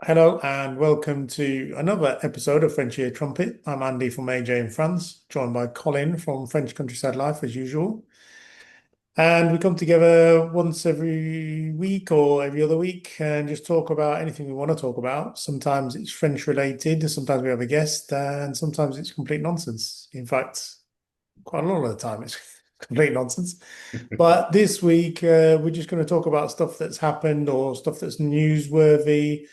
Hello and welcome to another episode of French Ear Trumpet. I'm Andy from AJ in France, joined by Colin from French Countryside Life as usual. And we come together once every week or every other week and just talk about anything we want to talk about. Sometimes it's French related, sometimes we have a guest, and sometimes it's complete nonsense. In fact, quite a lot of the time it's complete nonsense. But this week, we're just going to talk about stuff that's happened or stuff that's newsworthy.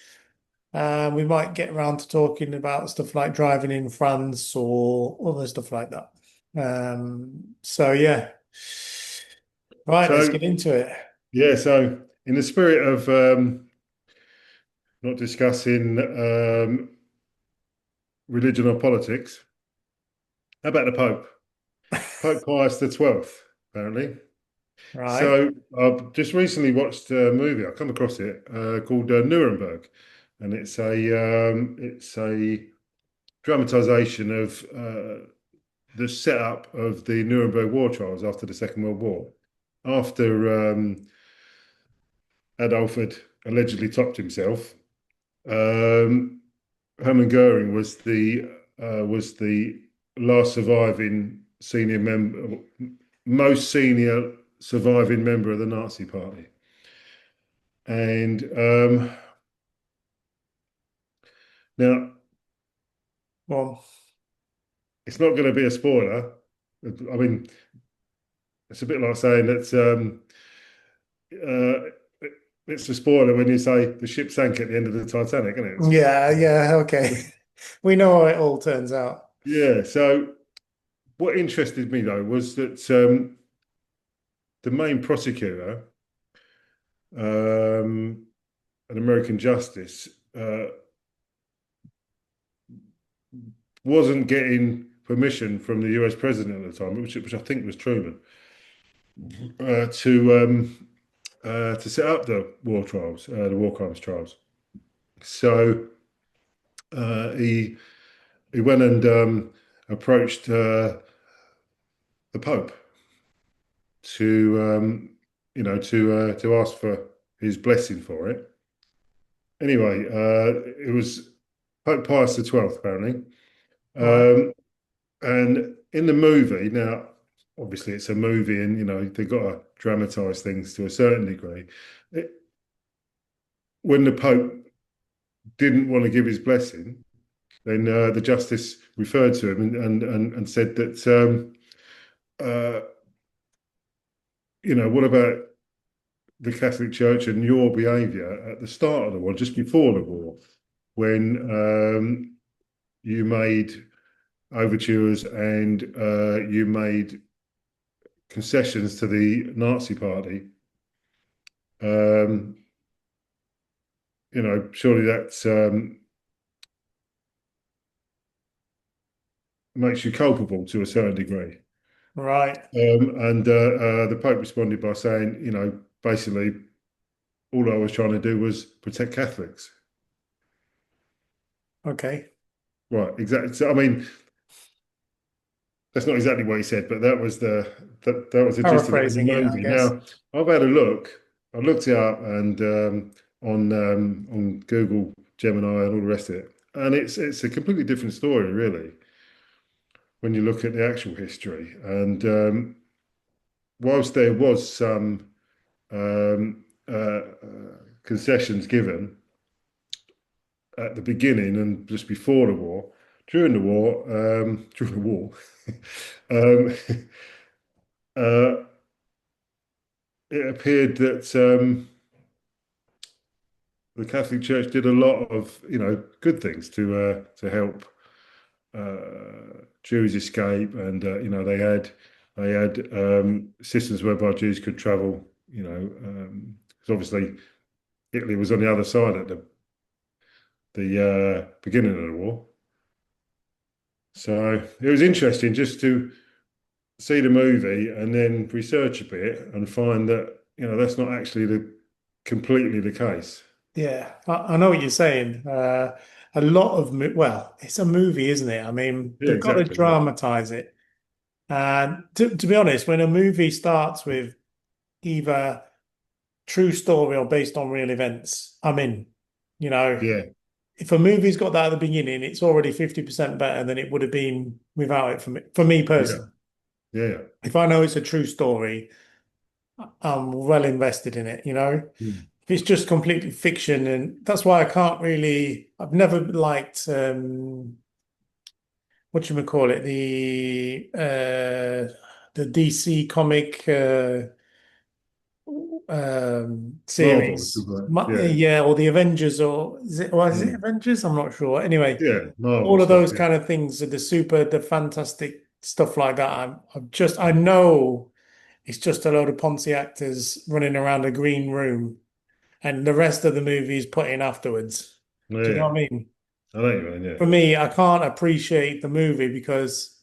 We might get around to talking about stuff like driving in France or other stuff like that. So yeah. Right, let's So, get into it. so in the spirit of not discussing religion or politics, how about the Pope? Pope Pius the 12th, apparently. Right. So, I've just recently watched a movie. I come across it called Nuremberg, and it's a dramatization of the setup of the Nuremberg war trials after the Second World War. After Adolf had allegedly topped himself, Um, Hermann Goering was the last surviving senior member, most senior surviving member of the Nazi Party, and now Well, it's not going to be a spoiler. I mean, it's a bit like saying that uh, it's a spoiler when you say the ship sank at the end of the Titanic, isn't it? yeah, okay. We know how it all turns out. Yeah. So what interested me though was that the main prosecutor, um, an American justice, wasn't getting permission from the US president at the time, which I think was Truman, to set up the war trials, the war crimes trials. So he went and approached the Pope to ask for his blessing for it. Anyway, it was Pope Pius the 12th, apparently. Right. Um, And in the movie, now, obviously it's a movie and, they've got to dramatize things to a certain degree. It, when the Pope didn't want to give his blessing, then the justice referred to him and said that, uh, what about the Catholic Church and your behavior at the start of the war, just before the war, when you made overtures and you made concessions to the Nazi Party. Um, surely that's makes you culpable to a certain degree. Right. And the Pope responded by saying, basically, all I was trying to do was protect Catholics. Okay. Right, exactly. So, I mean, that's not exactly what he said, but that was the gist of it in the Paraphrasing it, I movie. guess. Now, I've had a look. I looked it up and on Google Gemini and all the rest of it, and it's a completely different story, really, when you look at the actual history. And whilst there was some concessions given at the beginning and just before the war, during the war, during the war, um, uh, it appeared that the Catholic Church did a lot of, good things to help Jews escape, and they had systems whereby Jews could travel. 'Cause obviously Italy was on the other side at the beginning of the war. So it was interesting just to see the movie and then research a bit and find that, that's not actually the completely the case. Yeah, I know what you're saying. A lot of, well, it's a movie, isn't it? I mean, Yeah, they've got to exactly. Yeah. dramatize it. And to be honest, when a movie starts with either true story or based on real events, I'm in. You know, Yeah, if a movie's got that at the beginning, it's already 50% better than it would have been without it for me yeah, personally. yeah, If I know it's a true story, I'm well invested in it, you know. yeah. If it's just completely fiction, and that's why I can't really, I've never liked what you call it, the DC comic Marvel, series. yeah, Yeah, or the Avengers, or is it mm, Avengers? I'm not sure. Anyway, yeah, Marvel all of stuff. those Yeah, kind of things, the fantastic stuff like that. I know it's just a load of Ponzi actors running around a green room, and the rest of the movie is put in afterwards. Do you know yeah. what I mean? I know what you mean. Yeah. For me, I can't appreciate the movie because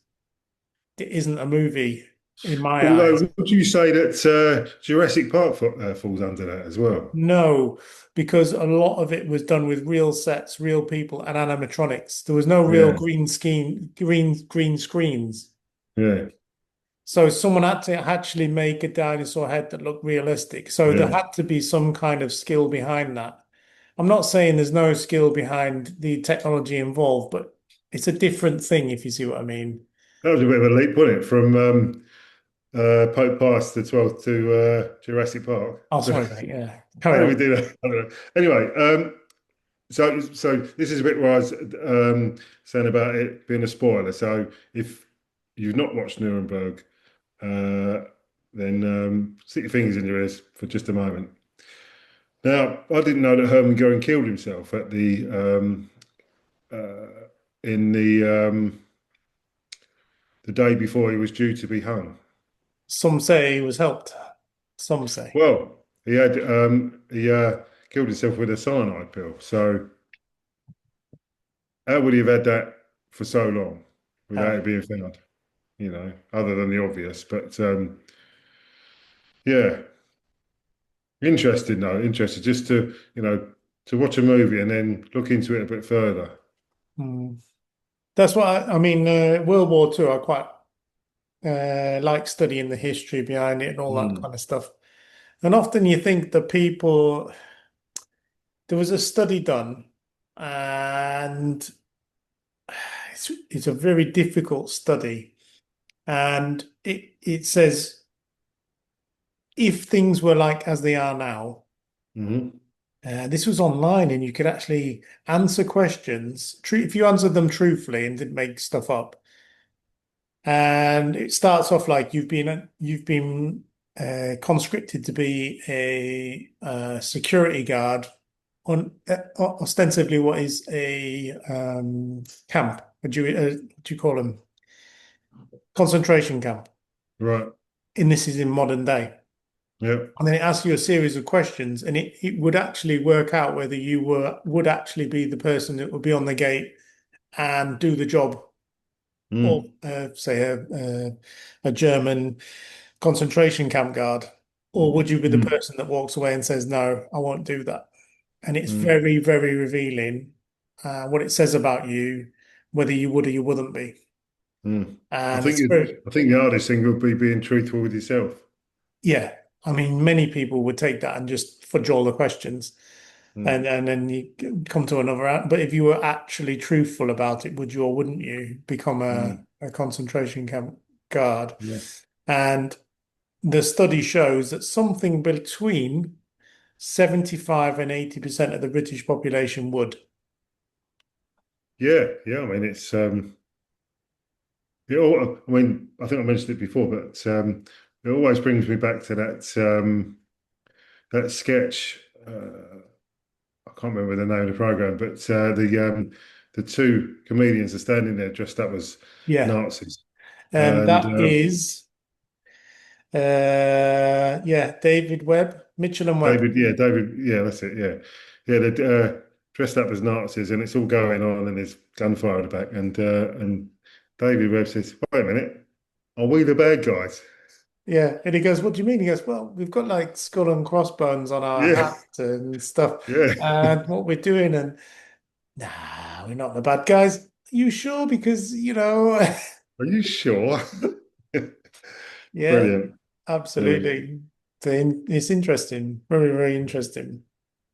it isn't a movie in my eyes. Although, would you say that Jurassic Park falls under that as well? No, because a lot of it was done with real sets, real people, and animatronics. There was no real Yeah, green screens. yeah, So someone had to actually make a dinosaur head that looked realistic. So there yeah. had to be some kind of skill behind that. I'm not saying there's no skill behind the technology involved, but it's a different thing if you see what I mean. That was a bit of a leap, wasn't it, from Pope Pius the 12th to Jurassic Park? Oh, So sorry, mate. Yeah, how carry did we on. do that? I don't know. Anyway, so this is a bit where I was saying about it being a spoiler. So if you've not watched Nuremberg, uh, then stick your fingers in your ears for just a moment. Now, I didn't know that Hermann Goering killed himself at in the day before he was due to be hung. Some say he was helped. Some say. Well, he killed himself with a cyanide pill. So how would he have had that for so long without Uh, it being found? You know, other than the obvious. But yeah, interesting though. Interesting just to to watch a movie and then look into it a bit further. mm. That's what I mean. World War Two, I quite like studying the history behind it and all that Mm. kind of stuff. And often you think the people, there was a study done, and it's a very difficult study. And it says if things were like as they are now, Hmm. this was online and you could actually answer questions. If you answered them truthfully and didn't make stuff up, and it starts off like you've been conscripted to be a security guard on ostensibly what is a camp. What do you call them? Concentration camp. Right. And this is in modern day. Yeah. And then it asks you a series of questions, and it would actually work out whether you would actually be the person that would be on the gate and do the job, or Mm. say a German concentration camp guard, or would you be the Mm. person that walks away and says, "No, I won't do that"? And it's Mm. very, very revealing what it says about you, whether you would or you wouldn't be. Mm. And it's very, I think the hardest thing would be being truthful with yourself. yeah. I mean, many people would take that and just fudge all the questions, Mm. and then you come to another. But if you were actually truthful about it, would you or wouldn't you become Mm. a concentration camp guard? Yeah. And the study shows that something between 75 and 80% of the British population would. Yeah. Yeah. I mean, I mean, I think I mentioned it before, but it always brings me back to that sketch. I can't remember the name of the program, but the two comedians are standing there dressed up as Yeah. Nazis, And and that is, yeah, David Webb, Mitchell and Webb. David, yeah, that's it, yeah, yeah, they're dressed up as Nazis, and it's all going on, and there's gunfire at the back, and David Webb says, "Wait a minute, are we the bad guys?" Yeah. And he goes, "What do you mean?" He goes, "Well, we've got like skull and crossbones on our Yeah, hat and stuff. yeah. And what we're doing, and nah, we're not the bad guys. Are you sure? Because, Are you sure? yeah, Brilliant, brilliant. absolutely. It's interesting. Very, very interesting.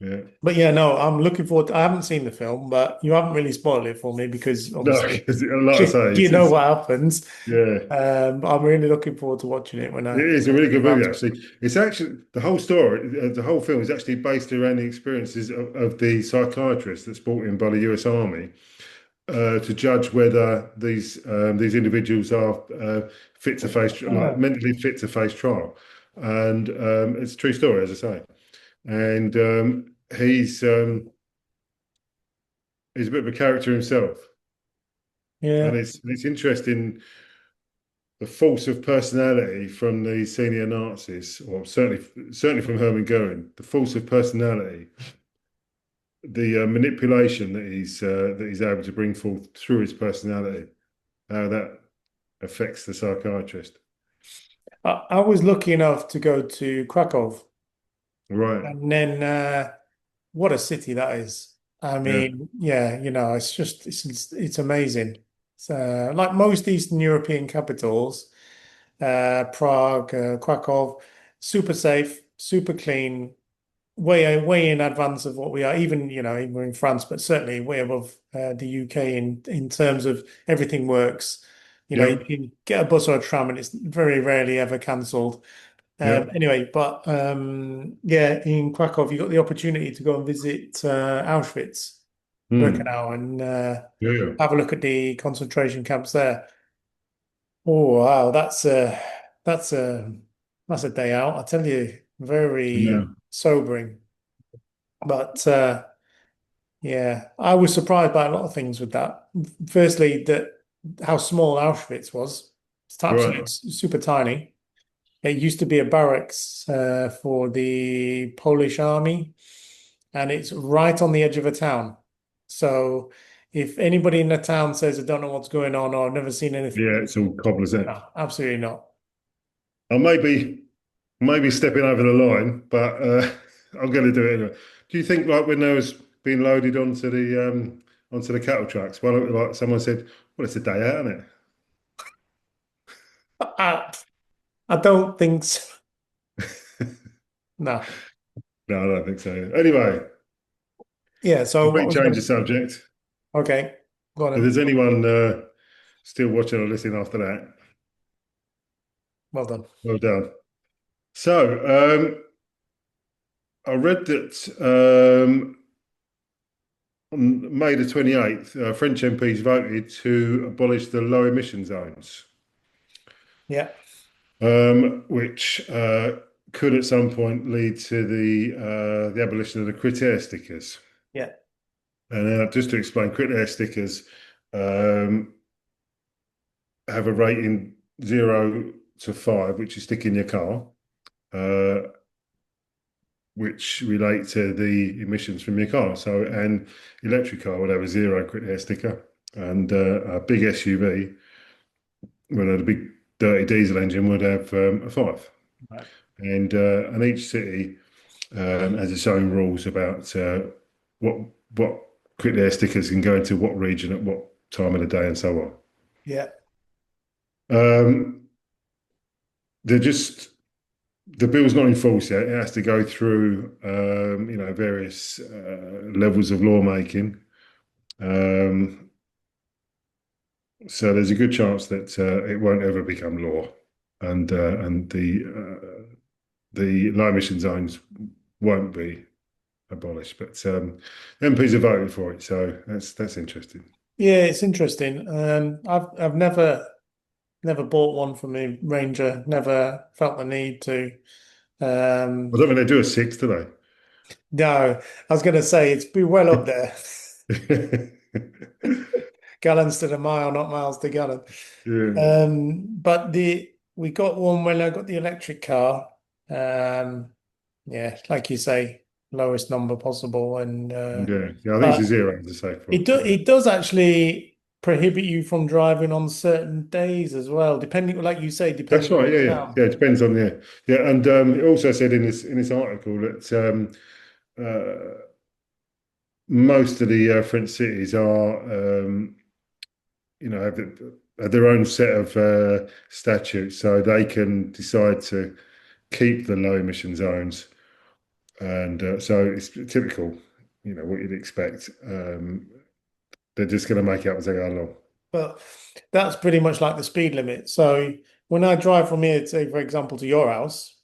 Yeah. But yeah, no, I'm looking forward I haven't seen the film, but you haven't really spoiled it for me because No, obviously 'cause like I you, say, you know what happens. yeah. I'm really looking forward to watching it It is when a I really get good around movie, to it. actually. It's actually the whole story, the whole film is actually based around the experiences of the psychiatrist that's brought in by the US Army to judge whether these individuals are fit to face, like Ah, mentally fit to face trial. And it's a true story, as I say. And he's a bit of a character himself, and yeah, it's interesting the force of personality from the senior Nazis, or certainly from Hermann Goering, the force of personality, the manipulation that he's able to bring forth through his personality, how that affects the psychiatrist. I was lucky enough to go to Krakow, Right. and then what a city that is. I Yeah. mean, yeah, it's just it's amazing. So, like most Eastern European capitals, Prague, Krakow, super safe, super clean, way in advance of what we are. Even even we're in France, but certainly way above the UK in terms of everything works. You Yep. can get a bus or a tram, and it's very rarely ever cancelled. Yep. Anyway, but yeah, in Krakow, you got the opportunity to go and visit Auschwitz, Hmm. Birkenau, and Yeah. Yeah. have a look at the concentration camps there. Oh wow, that's a that's a day out. I tell you, Yeah. very sobering. But yeah, I was surprised by a lot of things with that. Firstly, that how small Auschwitz was. It's absolutely Right. super tiny. It used to be a barracks for the Polish army, and it's right on the edge of a town. So if anybody in the town says, I don't know what's going on or I've never seen anything, Yeah. It's all cobblers in. no, absolutely not. I maybe stepping over the line, but I'm going to do it anyway. Do you think like when there was being loaded onto the cattle trucks, well, like someone said, well, it's a day out, isn't it? I, I don't think so. No. No, I don't think so. Anyway, Yeah, so what complete was change going of to... subject. Okay, go on If then. there's anyone still watching or listening after that, Well done. well done. So, I read that on May the 28th, French MPs voted to abolish the low emission zones, Yeah, which could at some point lead to the abolition of the crit stickers. yeah, And just to explain, crit stickers um, have a rating 0 to 5, which you stick in your car, uh, which relate to the emissions from your car. So, an electric car would have a 0 crit sticker, and a big SUV, a big dirty diesel engine, would have a 5. right. And each city has its own rules about what what crit stickers can go into what region at what time of the day and so Yeah, on. They're just the bill's not in force yet. It has to go through, various levels of lawmaking. Um, so there's a good chance that it won't ever become law, and the low emission zones won't be abolished. But MPs are voting for it, so that's interesting. yeah, it's interesting. I've never bought one from a Ranger, never felt the need to. I Um, don't think they do a six, do no, I was going to say it's be well up there. they? Gallons to the mile, not miles to gallon. Yeah. But the we got one when I got the electric car. Um, yeah, like you say, lowest number possible, and Yeah, yeah, I think it's a but zero to say for it. it does actually prohibit you from driving on certain days as well, depending, like you say, That's depending on right. the Yeah, yeah, town. yeah. It depends on yeah. And it also said in this article that most of the French cities are have their own set of statutes, so they can decide to keep the low emission zones and so it's typical, what you'd expect. They're just going to make it up as they go along. But that's pretty much like the speed limit. So when I drive from here, say for example, to your house,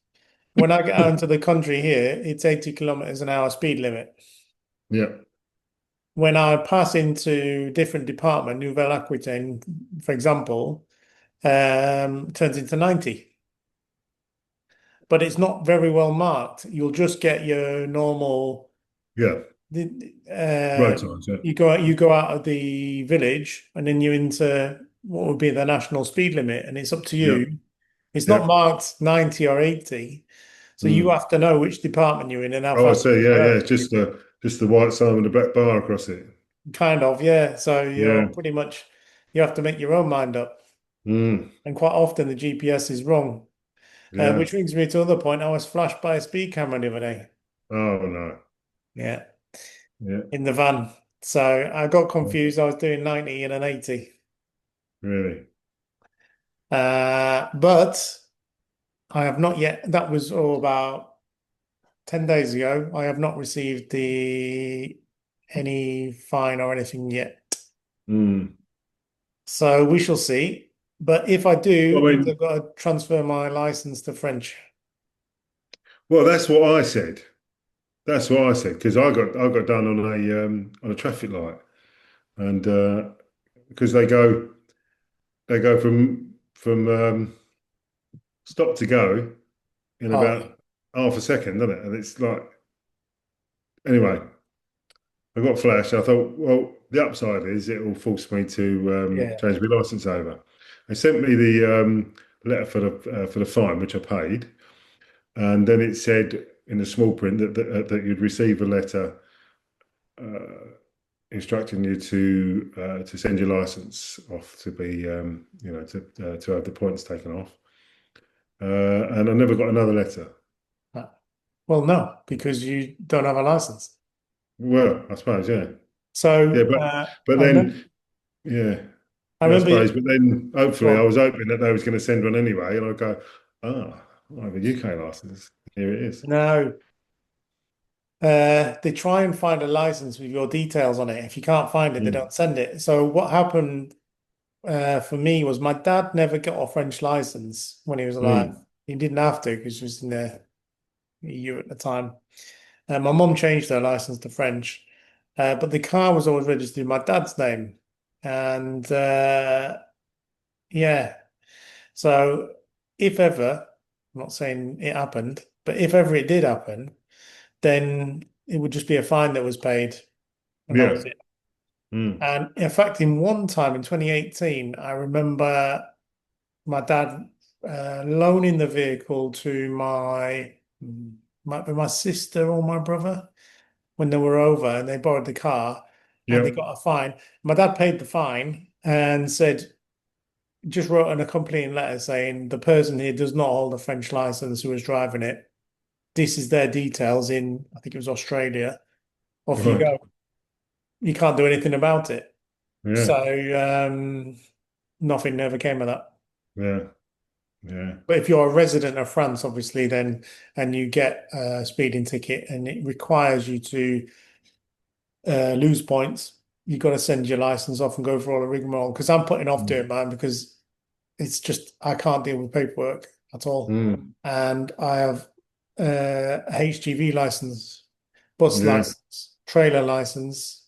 when I get out into the country here, it's 80 kilometers an hour speed limit. Yeah, When I pass into different department, Nouvelle Aquitaine, for example, turns into 90. But it's not very well marked. You'll just get your normal. yeah, road Uh, signs. Yeah, you go out of the village, and then you're into what would be the national speed limit, and it's up to yeah, you. It's not yeah. marked 90 or 80, so you Mm. have to know which department you're in and how Oh, I fast see. you Yeah, go. yeah. It's just the white sign with the black bar across it. Kind of, yeah. So you're Yeah. pretty much you have to make your own mind up, Mm. and quite often the GPS is wrong. Yeah. Which brings me to another point. I was flashed by a speed camera the other day. Oh no. Yeah, Yeah. in the van. So I got confused. I was doing 90 and an 80. Really. But I have not yet. That was all about 10 days ago. I have not received the any fine or anything yet. Mm. So we shall see. But if I do, I it means I've mean, got to transfer my license to French. well, that's what I said. That's what I said because I got done on a traffic light, and because they go from stop to go in Oh, yeah. about half a second, doesn't it? And it's like anyway. I got flash. I thought, well, the upside is it will force me to Yeah. change my license over. They sent me the letter for the fine, which I paid, and then it said in the small print that you'd receive a letter uh, instructing you to send your license off to be to have the points taken off. And I never got another letter. Well, no, because you don't have a license. Well, I suppose, yeah, yeah, So but I remember, then yeah. I Yeah, I remember, suppose. But then hopefully I well, was hoping that they was going to send one anyway. And I'd go, ah, I have a UK license. Here it is. no, they try and find a license with your details on it. If you can't find it, they Mm, don't send it. So what happened for me was my dad never got a French license when he was alive. mm, He didn't have to because he was in the EU at the time. My mum changed her license to French, but the car was always registered in my dad's name. And yeah, so if ever, I'm not saying it happened, but if ever it did happen, then it would just be a fine that was paid, and that yeah. was it. Mm, And in fact, in one time in 2018, I remember my dad loaning the vehicle to might be my sister or my brother when they were over and they borrowed the car and they yeah. got a fine. My dad paid the fine and said, just wrote an accompanying letter saying the person here does not hold a French license who was driving it. This is their details in, I think it was Australia. Off you Right. go. You can't do anything about it. Yeah. So nothing ever came of that. Yeah. Yeah. But if you're a resident of France, obviously, then and you get a speeding ticket and it requires you to lose points, you've got to send your license off and go for all the rigmarole. Because I'm putting off Mm, doing mine because it's just I can't deal with paperwork at all. mm, And I have a HGV license, bus yeah. license, trailer license,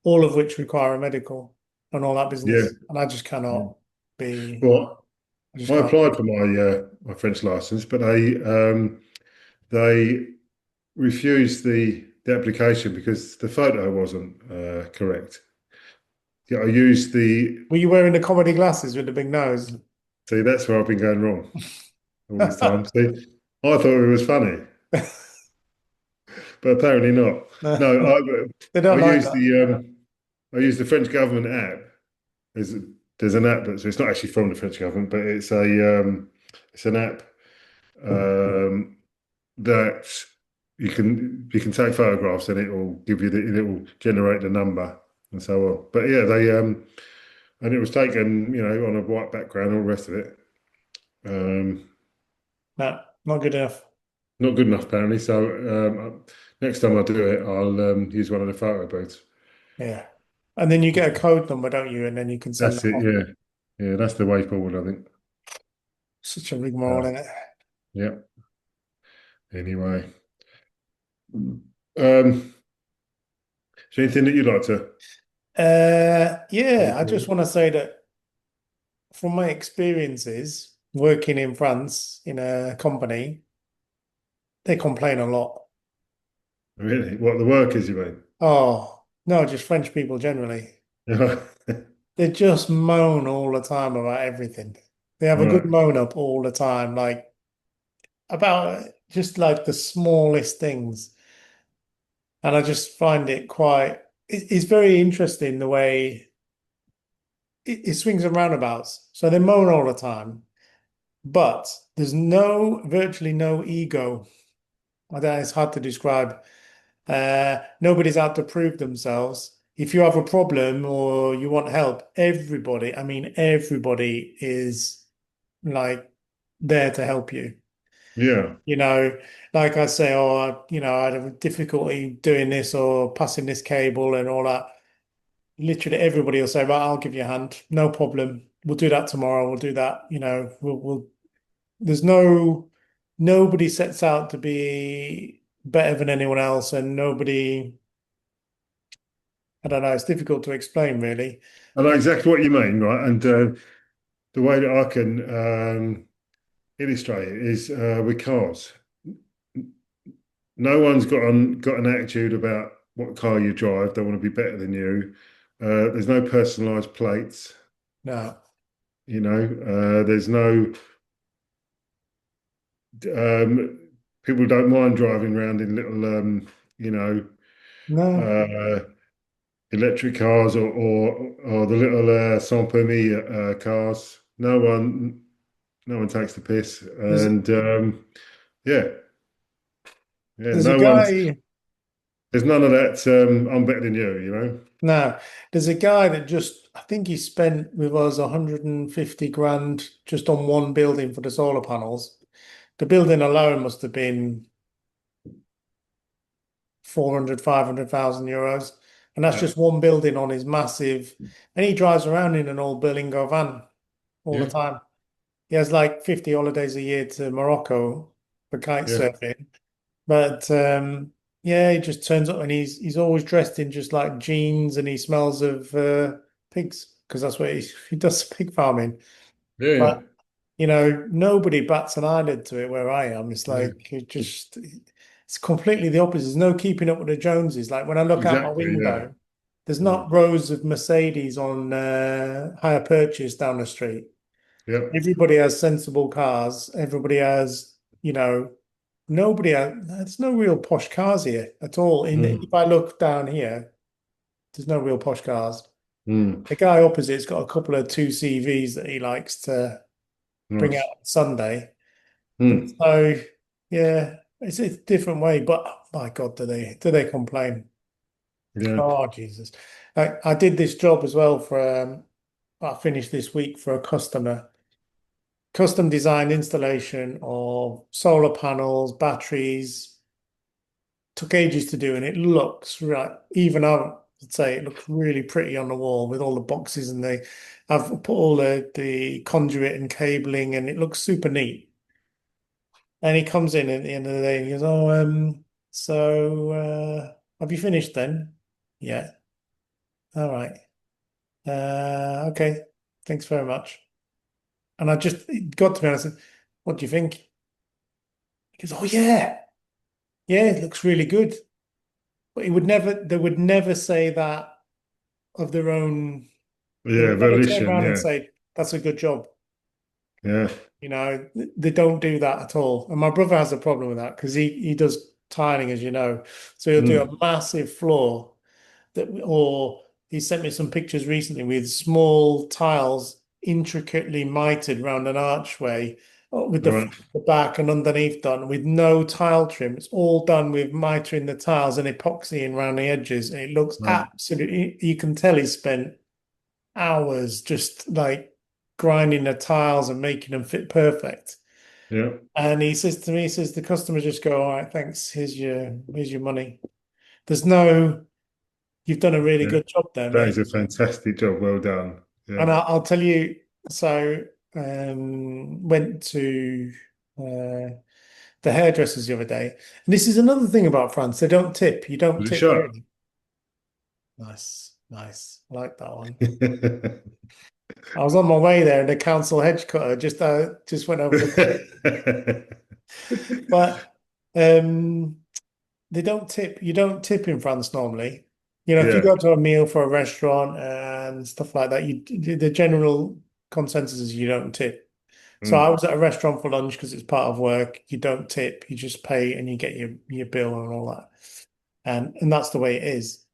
all of which require a medical and all that Yeah. business. And I just Yeah. cannot be, Well, I just I can't. applied for my French license, but they refused the application because the photo wasn't correct. Yeah, I used the Were you wearing the comedy glasses with the big nose? see that's where I've been going wrong all this time. See, I thought it was funny, but apparently not. No, No, they I don't like used that. the French government app. There's there's an app so it's not actually from the French government, but it's an app um, that you can take photographs and it will give you it will generate the number and so on. But yeah, they and it was taken on a white background, all the rest of it. Um, No, not good enough. not good enough apparently. So next time I do it, I'll use one of the photo booths. Yeah. And then you get a code number, don't you? And then you can send That's that it. off. Yeah, yeah, that's the way forward, I think. Such a Uh, rigmarole, isn't it? yeah. Anyway, is there anything that you'd like to Yeah, talk I just about? want to say that from my experiences working in France in a company, they complain a lot. Really? What the workers, you mean? Oh, no, just French people generally. They just moan all the time about everything. They have a good Right. moan up all the time, like about just like the smallest things. And I just find it quite, it's very interesting the way it swings and roundabouts. So they moan all the time, but there's virtually no ego. I don't know, it's hard to describe. Nobody's out to prove themselves. If you have a problem or you want help, everybody, I mean, everybody is like there to help you. Yeah. You know, like I say, I had difficulty doing this or passing this cable and all that. Literally everybody will say, right, I'll give you a hand. No problem. We'll do that tomorrow. We'll do that. There's nobody sets out to be better than anyone else and nobody, I don't know, it's difficult to explain really. I know exactly what you mean, right? And the way that I can illustrate it is with cars. No one's got an attitude about what car you drive. They want to be better than you. There's no personalized plates, No, you know. There's no people don't mind driving around in little you know, no, uh, electric cars or the little sans permis cars. No one takes the piss, there's and yeah, yeah, there's a no one's. guy, There's none of that. I'm better than you, you know. no, there's a guy that just, I think he spent with us 150 grand just on one building for the solar panels. The building alone must have been 400, 500,000 euros. And that's Yeah, just one building on his massive, and he drives around in an old Berlingo van all the yeah, time. He has like 50 holidays a year to Morocco for kite yeah. surfing. But yeah, he just turns up and he's always dressed in just like jeans and he smells of pigs because that's what he does pig farming. Yeah, yeah, But nobody bats an eyelid to it where I am. It's yeah. like it's completely the opposite. There's no keeping up with the Joneses. Like when I look out my Exactly. Yeah, window, there's mm, not rows of Mercedes on hire purchase down the street. yeah, Everybody has sensible cars. Everybody has, there's no real posh cars here at all. If mm, I look down here, there's no real posh cars. mm, The guy opposite's got a couple of two CVs that he likes to bring out nice. on Sunday. But Mm, so, yeah, it's a different way. But oh my God, do they complain? yeah, Oh, Jesus. I did this job as well I finished this week for a customer. Custom design installation of solar panels, batteries. Took ages to do, and it looks right. Even I would say it looks really pretty on the wall with all the boxes and I've put all the conduit and cabling, and it looks super neat. And he comes in at the end of the day and he goes, "Oh, have you finished then?" Yeah. All right. Okay. Thanks very much. And I just it got to me and I said, "What do you think?" He goes, "Oh yeah, yeah, it looks really good." But they would never say that of their own. They yeah. would never turn Volition. around and Yeah, say, "That's a good job." yeah. They don't do that at all. And my brother has a problem with that because he does tiling, as you know. So he'll do Mm, a massive floor or he sent me some pictures recently with small tiles intricately mitered around an archway with the right. front, the back and underneath done with no tile trim. It's all done with mitering the tiles and epoxying around the edges. And it looks Right. absolutely, you can tell he spent hours just like grinding the tiles and making them fit perfect. Yeah. And he says to me, he says the customer just go, all right, thanks. Here's your money. There's no, you've done a really Yeah. good job there, That is mate. a fantastic job. Well done. And Yeah. I'll tell you, so went to the hairdressers the other day. And this is another thing about France. They don't tip. You don't Was it tip shut? really. Nice, nice. I like that one. Yeah. I was on my way there and the council hedge cutter just went over the cliff. But they don't tip. You don't tip in France normally. If you Yeah. go to a meal for a restaurant and stuff like that, the general consensus is you don't tip. So I Mm. was at a restaurant for lunch because it's part of work. You don't tip, you just pay and you get your bill and all that. And that's the way it is.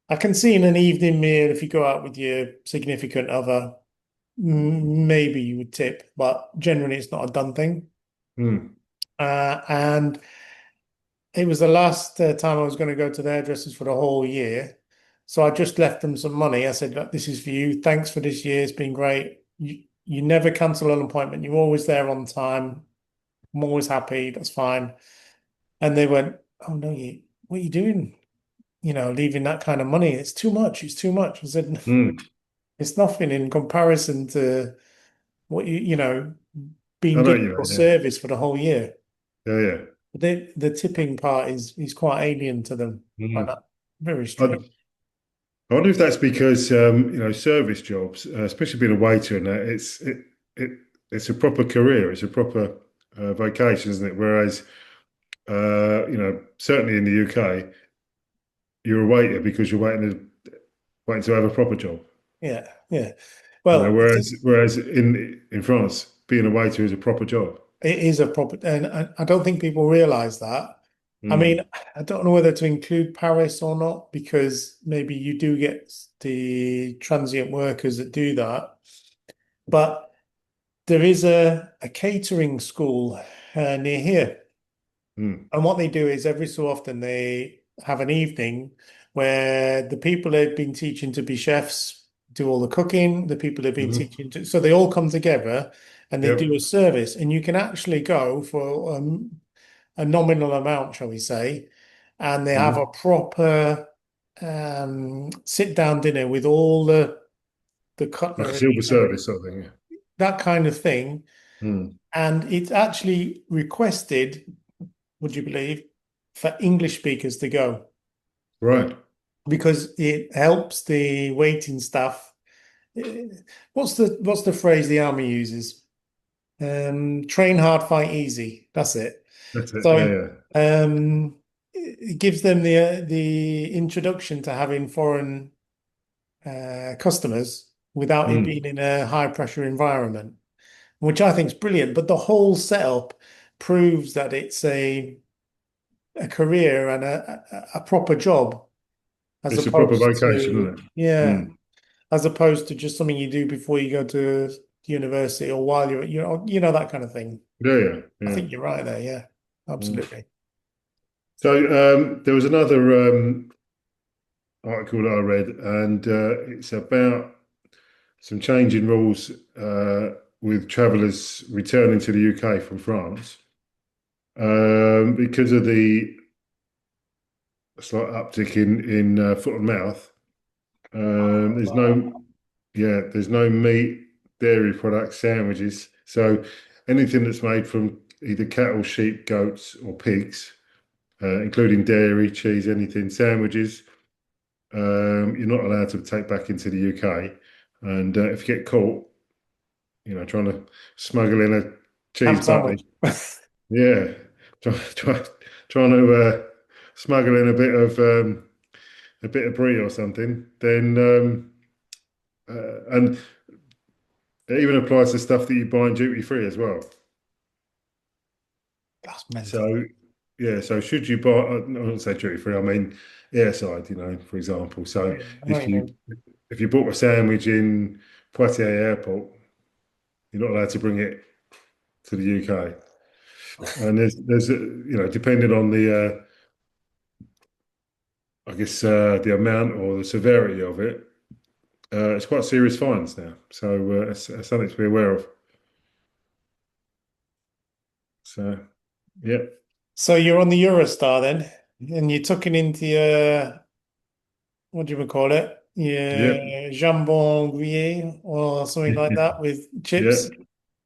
I can see in an evening meal, if you go out with your significant other, maybe you would tip, but generally it's not a done thing. Mm. And it was the last time I was going to go to the hairdressers for the whole year. So I just left them some money. I said, "Look, this is for you. Thanks for this year. It's been great. You never cancel an appointment. You're always there on time. I'm always happy. That's fine." And they went, "Oh no, what are you doing? Leaving that kind of money. It's too much. It's too much." I said, Mm. "It's nothing in comparison to what I being know good what you for mean. Yeah. service for the whole year." Yeah. Yeah. But the tipping part is quite alien to them. Like Mm. that. Very I, strange. I wonder if that's because service jobs, especially being a waiter, and that it it's a proper career. It's a proper vocation, isn't it? Whereas certainly in the UK, you're a waiter because you're waiting to have a proper job. Yeah, yeah. Well, Whereas in France, being a waiter is a proper job. it is a proper, and I don't think people realize that. I mean, Mm. I don't know whether to include Paris or not because maybe you do get the transient workers that do that. But there is a catering school near here. Mm. And what they do is every so often they have an evening where the people they've been teaching to be chefs do all the cooking, the people they've been Hmm. teaching to, so they all come together and they do Yep. a service. And you can actually go for a nominal amount, shall we say, and they have a Hmm. proper sit down dinner with all the Like a cutlery silver and service sort of thing. Yeah. that kind of thing. Mm. And it's actually requested, would you believe, for English speakers to go Right. because it helps the waiting staff. Eh, What's the phrase the army uses? Train hard, fight easy. That's it. That's it. Yeah. So Yeah. it gives them the introduction to having foreign customers without it being Mm. in a high pressure environment, which I think is brilliant. But the whole setup proves that it's a career and a proper job as It's a proper opposed vocation, to, isn't it? yeah, Mm. as opposed to just something you do before you go to university or while that kind of thing. Yeah. Yeah. I Yeah. think you're right there. Yeah, Mm. absolutely. So there was another article that I read, and it's about some change in rules with travellers returning to the UK from France because of the slight uptick in foot and mouth. There's no, yeah, there's no meat, dairy products, sandwiches. So anything that's made from either cattle, sheep, goats, or pigs, including dairy, cheese, anything, sandwiches, you're not allowed to take back into the UK. And if you get caught, trying to smuggle in a cheese Ham butty, sandwich. yeah, try, trying to smuggle in a bit of brie or something, then and it even applies to stuff that you buy in duty free as well. That's mental. So yeah, so should you buy, I wouldn't say duty free, I mean airside, for example. So Yeah, I know if you you mean. if you bought a sandwich in Poitiers Airport, you're not allowed to bring it to the UK. And depending on the amount or the severity of it, it's quite serious fines now. So that's something to be aware of. So yeah, So you're on the Eurostar then, and you're tucking into your, what do you call it? yeah, Your jambon gruyere or something like that with yeah. chips.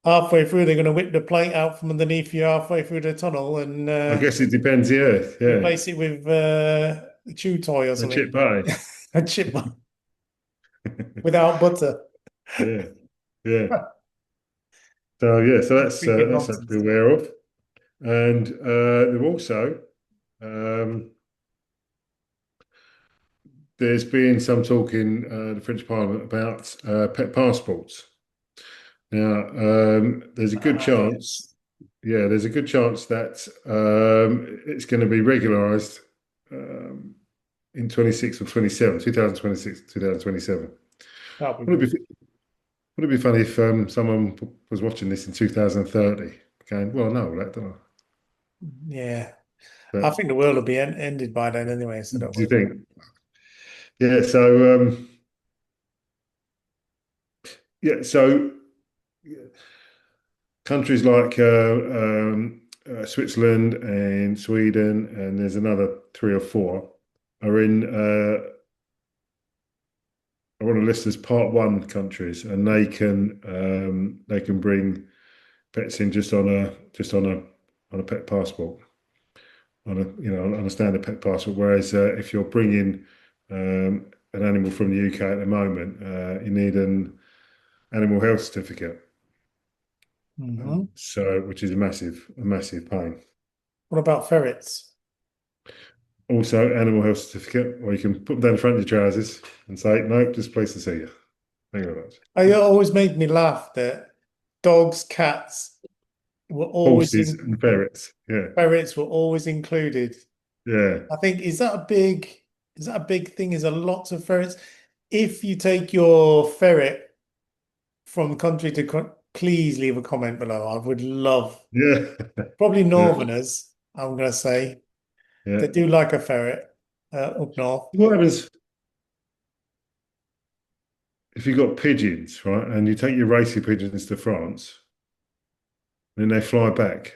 Halfway through, they're going to whip the plate out from underneath you halfway through the tunnel and I guess it depends. Yeah, yeah. replace it with a chew toy or A something. chip pie. A chip without butter. Yeah, yeah. So yeah, so Freaking that's something to nonsense. be aware of. And there also um, there's been some talk in the French Parliament about pet passports. Now, there's a good Ah, chance, yes. yeah, there's a good chance that it's going to be regularized um, in 26 or 27, 2026, 2027. That'll be Wouldn't good. it be, wouldn't it be funny if someone was watching this in 2030 going, well, no, that don't I? Yeah. I But think the world will be ended by then anyway, so don't do you worry about think? Yeah, so so countries like Switzerland and Sweden, and there's another three or four, are in are on a list as part one countries, and they can bring pets in just on a pet passport, on a on a standard pet passport. Whereas if you're bringing an animal from the UK at the moment, you need an animal health certificate. it. Hmm. So, which is a massive pain. What about ferrets? Also, animal health certificate, or you can put them down the front of your trousers and say, "Nope, just pleased to see you. Thank you very much." It always made me laugh that dogs, cats were always Horses in, and ferrets. Yeah, ferrets were always included. yeah, I think is that a big thing? Is a lot of ferrets? If you take your ferret from country to please leave a comment below. I would love, yeah, probably yeah, Northerners, I'm gonna say. yeah. They do like a ferret up north. What happens if you got pigeons, right? And you take your racing pigeons to France, and then they fly back.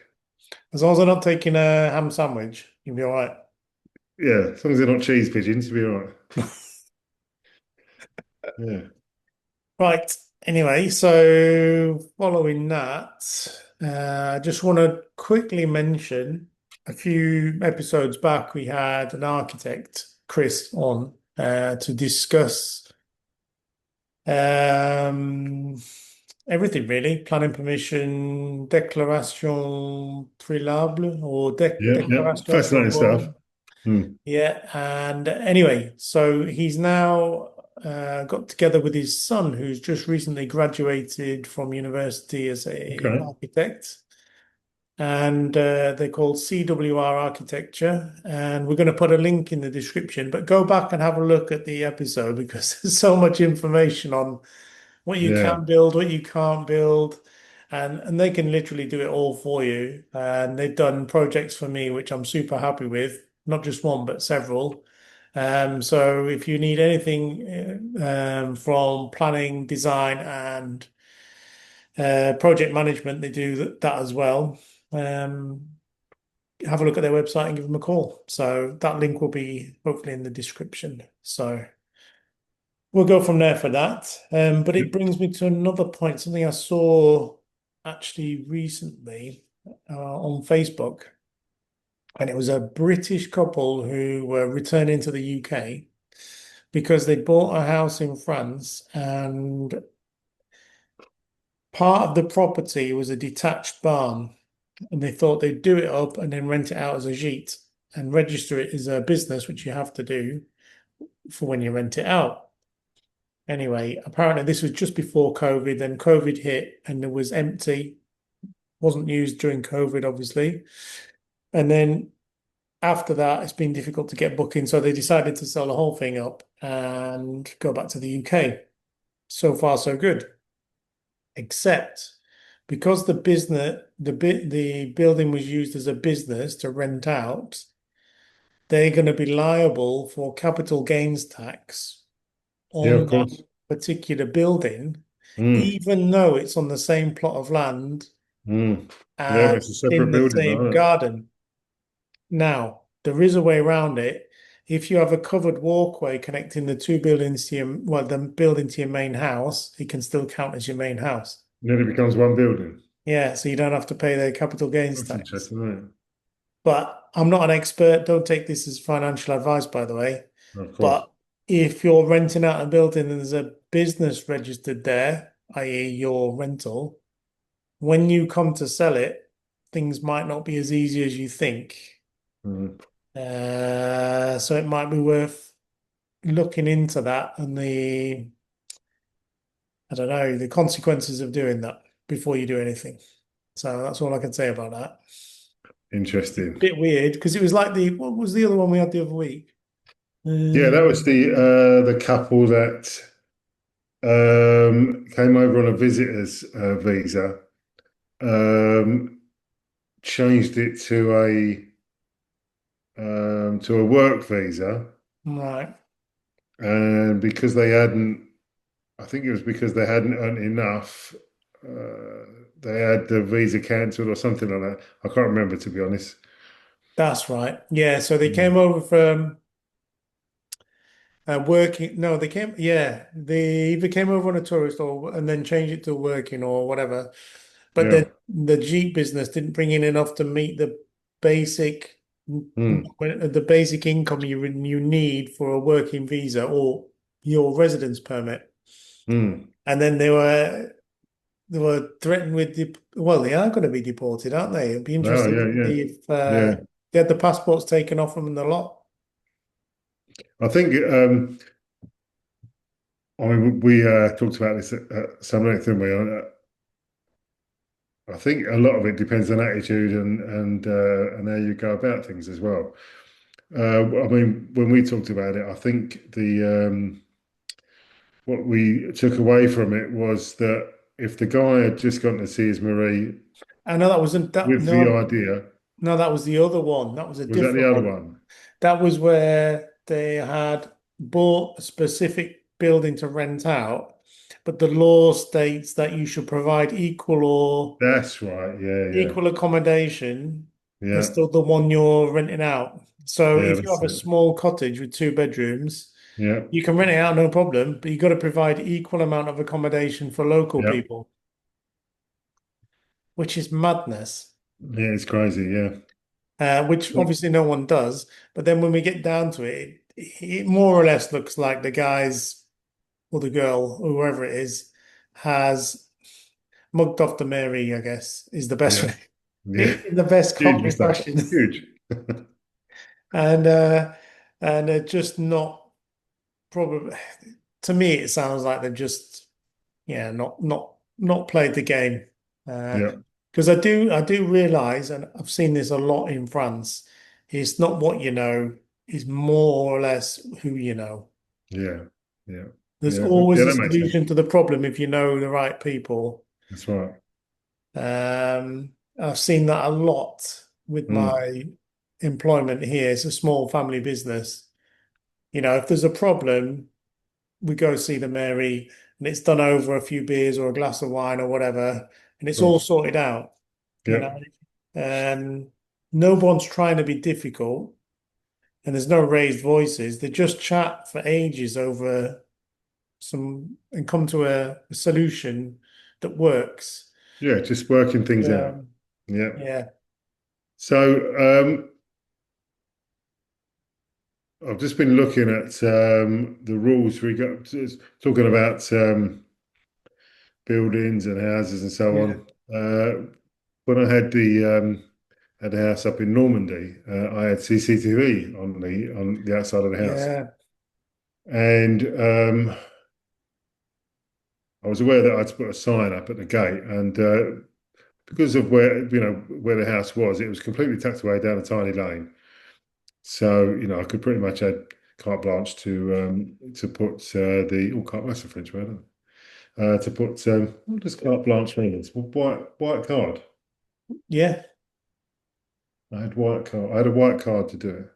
As long as I'm not taking a ham sandwich, you'll be all right. Yeah, as long as they're not cheese pigeons, you'll be all right. Yeah, Right. Anyway, so following that, I just want to quickly mention a few episodes back, we had an architect, Chris, on to discuss um, everything really, planning permission, déclaration préalable or yeah, yeah. déclaration Fascinating stuff. préalable. Hmm. Yeah, and anyway, so he's now got together with his son, who's just recently graduated from university as a Okay. architect, and they're called CWR Architecture. And we're going to put a link in the description, but go back and have a look at the episode because there's so much information on what you Yeah, can build, what you can't build, and they can literally do it all for you. And they've done projects for me, which I'm super happy with, not just one, but several. So if you need anything from planning, design, and project management, they do that as well. Um, have a look at their website and give them a call. So that link will be hopefully in the description. So we'll go from there for that. But it brings me to another point, something I saw actually recently on Facebook. And it was a British couple who were returning to the UK because they bought a house in France and part of the property was a detached barn. And they thought they'd do it up and then rent it out as a gîte and register it as a business, which you have to do for when you rent it out. Anyway, apparently this was just before COVID, then COVID hit and it was empty, wasn't used during COVID, obviously. And then after that, it's been difficult to get bookings, so they decided to sell the whole thing up and go back to the UK. So far, so good. Except because the building was used as a business to rent out, they're going to be liable for capital gains tax yeah, of on that course. particular building, Mm. even though it's on the same plot of land. Mm. Yeah, but and it's a in separate the building, same though, garden. Now, there is a way around it. If you have a covered walkway connecting the two buildings to your, well, the building to your main house, it can still count as your main house. isn't it? Then it becomes one building. Yeah, so you don't have to pay the capital gains That's tax. interesting, isn't But I'm not an expert. Don't take this as financial advice, by the way. it? Of course. But if you're renting out a building and there's a business registered there, i.e., your rental, when you come to sell it, things might not be as easy as you think. Mm. So it might be worth looking into that and I don't know, the consequences of doing that before you do anything. So that's all I can say about that. Interesting. Bit weird because it was like what was the other one we had the other week? Yeah, that was Um, the couple that came over on a visitor's visa, um, changed it to a work visa, right. and because they hadn't, I think it was because they hadn't earned enough, they had the visa cancelled or something like that. I can't remember, to be honest. That's right. Yeah. So they Mm. came over from working. No, yeah, they either came over on a tourist or and then changed it to working or whatever. But then Yeah. the Jeep business didn't bring in enough to meet basic, Mm. the basic income you need for a working visa or your residence permit. Mm. And then they were threatened with well, they are going to be deported, aren't they? It'd be Oh, interesting yeah, to yeah, see if yeah. they had the passports taken off them and the lot. I think, I mean, we talked about this at some length, didn't we? I think a lot of it depends on attitude and how you go about things as well. I mean, when we talked about it, I think the what we took away from it was that if the guy had just gone to see his Marie I know that wasn't that. with the No, idea, no, that was the other one. That was a was that the different other one. one? That was where they had bought a specific building to rent out, but the law states that you should provide That's right. Yeah, yeah, equal accommodation as yeah, still the one you're renting out. So yeah. if you That's have a it. small cottage with two bedrooms, Yeah, you can rent it out no problem, but you've got to provide equal amount of accommodation for local yeah, people, which is madness. yeah. It's crazy. Yeah, Which obviously no one does. But then when we get down to it, it more or less looks like the guys or the girl, whoever it is, has mugged off the Mary, I guess, is the best yeah, way, yeah. in the best Huge Cockney mistake. fashion. Huge. And uh and just not probably to me it sounds like they've just yeah, not played the game. Uh, Yeah, because I do realize, and I've seen this a lot in France, it's not what you know, it's more or less who you know. yeah, yeah, There's yeah. always Yeah, a that makes sense. solution to the problem if you know the right people. That's right. I've seen that a lot with Mm. my employment here. It's a small family business. You know, if there's a problem, we go see the Mary and it's done over a few beers or a glass of wine or whatever, and Of it's all course. sorted out, you Yeah, know. Um, no one's trying to be difficult and there's no raised voices. They just chat for ages over some and come to a solution that works. yeah. Just working things out. Um, Yeah. yeah, So, I've just been looking at the rules we got talking about buildings and houses and so yeah, on. When I had the house up in Normandy, I had CCTV on the outside of the house, yeah, and I was aware that I'd to put a sign up at the gate, and because of where the house was, it was completely tucked away down a tiny lane. So I could pretty much add carte blanche to put that's a French word, isn't it? To put what does carte blanche mean? It's white card. yeah, I had white card. I had a white card to do it.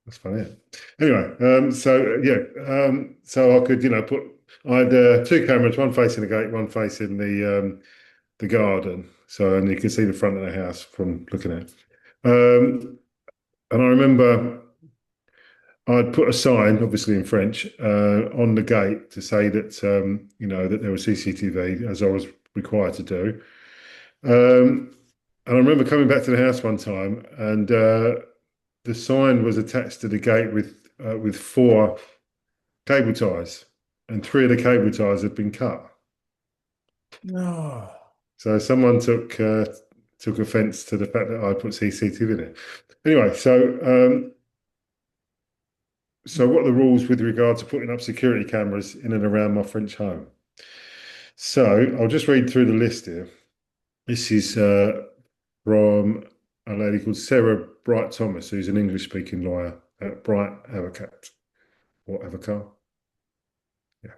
That's funny. Isn't it? Anyway, so yeah, so I could put I had two cameras, one facing the gate, one facing the garden. So, and you can see the front of the house from looking at it. Um, and I remember I'd put a sign, obviously in French, on the gate to say that that there was CCTV, as I was required to do. Um, and I remember coming back to the house one time, and the sign was attached to the gate with four cable ties, and three of the cable ties had been cut. No. So someone took offence to the fact that I put CCTV in it. Anyway, so what are the rules with regard to putting up security cameras in and around my French home? So I'll just read through the list here. This is from a lady called Sarah Bright Thomas, who's an English-speaking lawyer at Bright Avocat or Avocat. Yeah.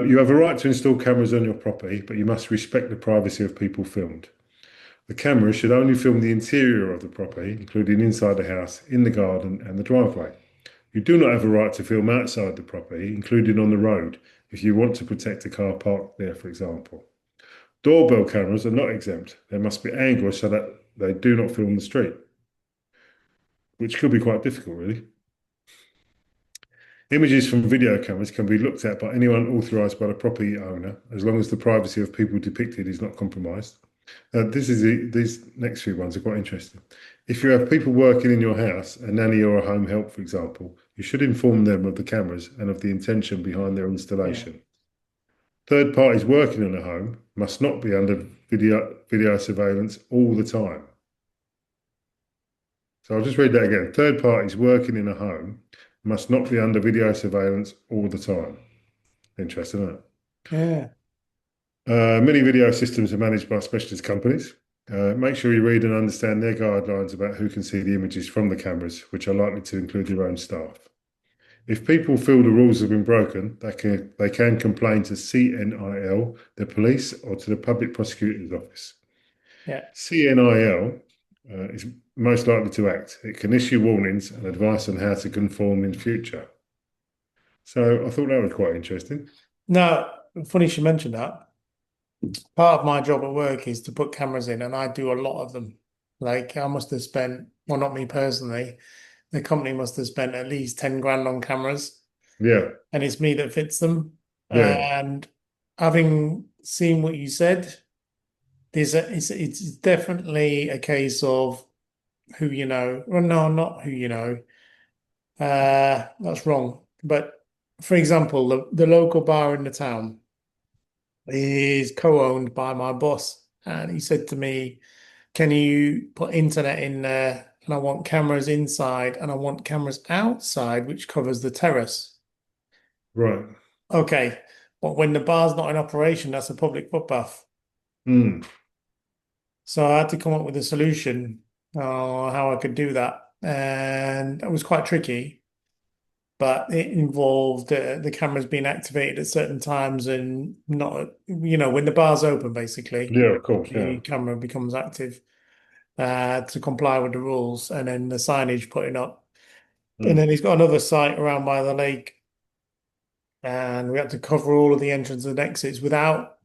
You have a right to install cameras on your property, but you must respect the privacy of people filmed. The camera should only film the interior of the property, including inside the house, in the garden, and the driveway. You do not have a right to film outside the property, including on the road, if you want to protect a car parked there, for example. Doorbell cameras are not exempt. They must be angled so that they do not film the street, which could be quite difficult, really. Images from video cameras can be looked at by anyone authorised by the property owner, as long as the privacy of people depicted is not compromised. These next few ones are quite interesting. If you have people working in your house, a nanny or a home help, for example, you should inform them of the cameras and of the intention behind their Yeah. installation. Third parties working in a home must not be under video surveillance all the time. So I'll just read that again. Third parties working in a home must not be under video surveillance all the time. Interesting, isn't it? Yeah. Many video systems are managed by specialist companies. Make sure you read and understand their guidelines about who can see the images from the cameras, which are likely to include your own staff. If people feel the rules have been broken, they can complain to CNIL, the police, or to the Public Prosecutor's Office. Yeah. CNIL is most likely to act. It can issue warnings and advice on how to conform in future. So I thought that was quite interesting. Now, funny you should mention that. Part of my job at work is to put cameras in, and I do a lot of them. Like I must have spent, well, not me personally, the company must have spent at least 10 grand on cameras, Yeah, and it's me that fits them. yeah, And having seen what you said, it's definitely a case of who you know. Well, no, not who you know. That's wrong. But for example, the local bar in the town is co-owned by my boss. And he said to me, can you put internet in there? And I want cameras inside and I want cameras outside, which covers the terrace. right. Okay. But when the bar's not in operation, that's a public footpath. Mm, So I had to come up with a solution how I could do that. And it was quite tricky, but it involved the cameras being activated at certain times and not, when the bar's open, basically, yeah, of course, yeah. the camera becomes active to comply with the rules, and then the signage putting up. And then Mm, he's got another site around by the lake, and we had to cover all of the entrances and exits without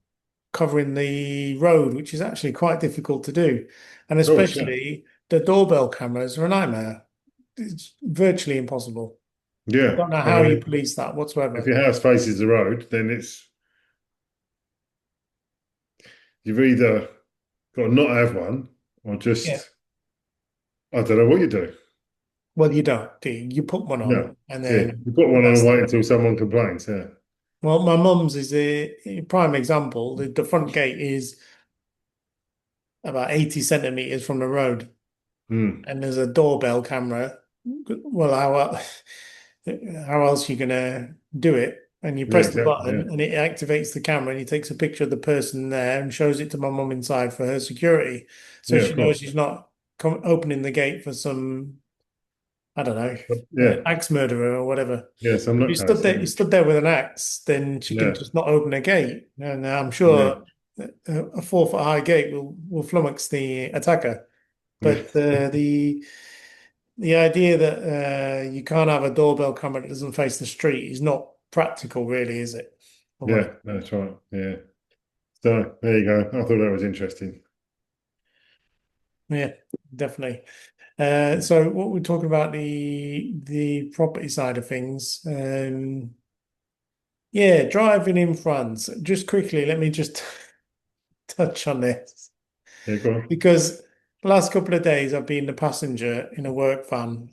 covering the road, which is actually quite difficult to do. And of course, yeah. especially the doorbell cameras are a nightmare. It's virtually impossible. I Yeah. don't know I how you mean, police that if whatsoever. your house faces the road, then you've either got to not have one or Yeah. just, I don't know what you do. Well, you don't, do you? You put one No. on and Yeah. then You put one on and that's wait until someone complains. Yeah. well, my mum's is a prime example. The front gate is about 80 centimeters from the road, Mm, and there's a doorbell camera. Well, how else are you gonna do it? And you yeah, press the exactly. Yeah. button, and it activates the camera, and he takes a picture of the person there and shows it to my mum inside for her security, so Yeah, of she knows course. she's not opening the gate for some, I don't know, But yeah. axe murderer or whatever. Yeah, some If nutcase. you Yeah. stood there with an axe, then she can Yeah. just not open a gate, and I'm Yeah. sure a 4 foot high gate will flummox the attacker. Yeah. But the idea that you can't have a doorbell camera that doesn't face the street is not practical, really, is it? For money. Yeah. That's right. Yeah. So there you go. I thought that was interesting. Yeah, definitely. So what we're talking about the property side of things. Yeah, driving in France. Just quickly, let me just touch on this Yeah, go on. because the last couple of days I've been the passenger in a work van,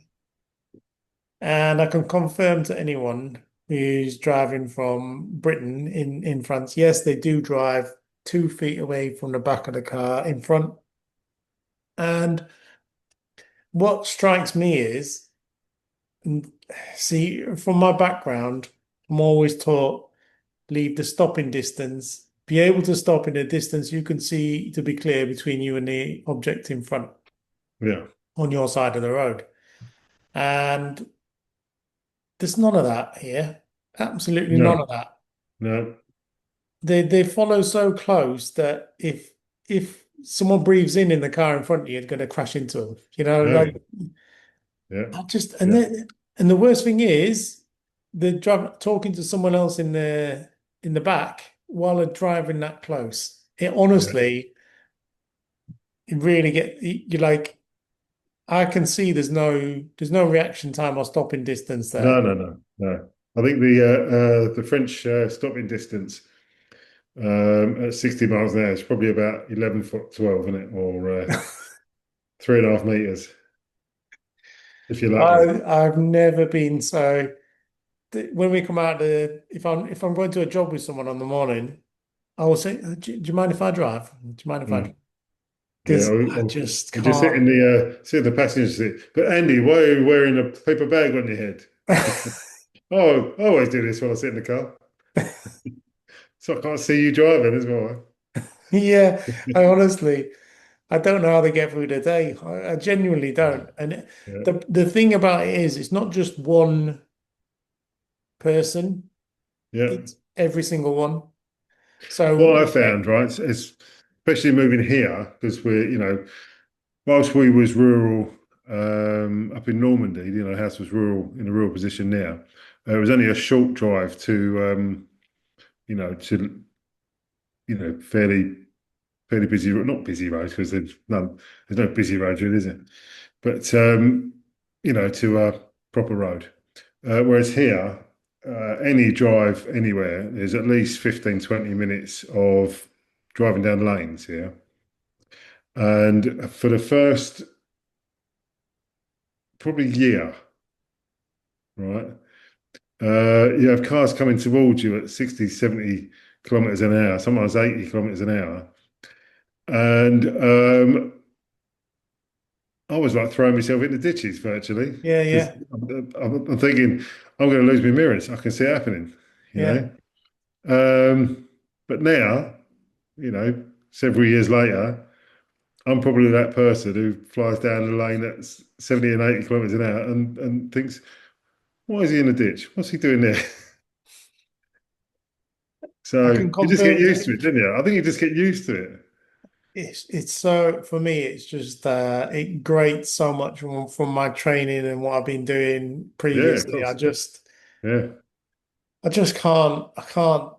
and I can confirm to anyone who's driving from Britain in France, yes, they do drive 2 feet away from the back of the car in front. And what strikes me is, mm, see, from my background, I'm always taught leave the stopping distance, be able to stop in a distance you can see to be clear between you and the object in front Yeah. on your side of the road. And there's none of that here. Absolutely none No, of that. no, They follow so close that if someone breathes in the car in front of you, it's going to crash into them. no. Like Yeah, I just yeah, and the worst thing is the driver talking to someone else in the back while they're driving that close. It yeah. honestly, it really you're like I can see there's no reaction time or stopping distance No, there. no, no, no. I think the French stopping distance at 60 miles an hour is probably about 11 foot 12, isn't it? Or 3.5 meters, if you're lucky. I've never been so when we come out if I'm going to a job with someone on the morning, I will say, do you mind if I drive? Do you mind if I drive? Mm. Yeah, Because I just or just can't. sit in the passenger seat. But Andy, why are you wearing a paper bag on your head? Oh, I always do this when I sit in the car, so I can't see you driving as well. Yeah, I don't know how they get through the day. I genuinely don't. And Yeah, the thing about it is, it's not just one person; yeah. it's every single one. So, What I found, right, is especially moving here because whilst we was rural up in Normandy, house was rural in a rural position now. It was only a short drive to fairly busy, not busy roads because there's no busy roads really, is it? But to a proper road. Whereas here, any drive anywhere, there's at least 15, 20 minutes of driving down lanes here. And for the first probably year, right? You have cars coming towards you at 60, 70 kilometers an hour, sometimes 80 kilometers an hour. And I was like throwing myself into ditches virtually yeah, because yeah, I'm thinking I'm going to lose my mirrors. I can see it happening, you yeah. know. But now, several years later, I'm probably that person who flies down the lane at 70 and 80 kilometers an hour and thinks, why is he in the ditch? What's he doing there? I So can you just get confirm used to it, that don't you? I think you just get used to it. it's so for me, it's just it grates so much from my training and what I've been doing Yeah, of previously. course. Yeah. I just can't, I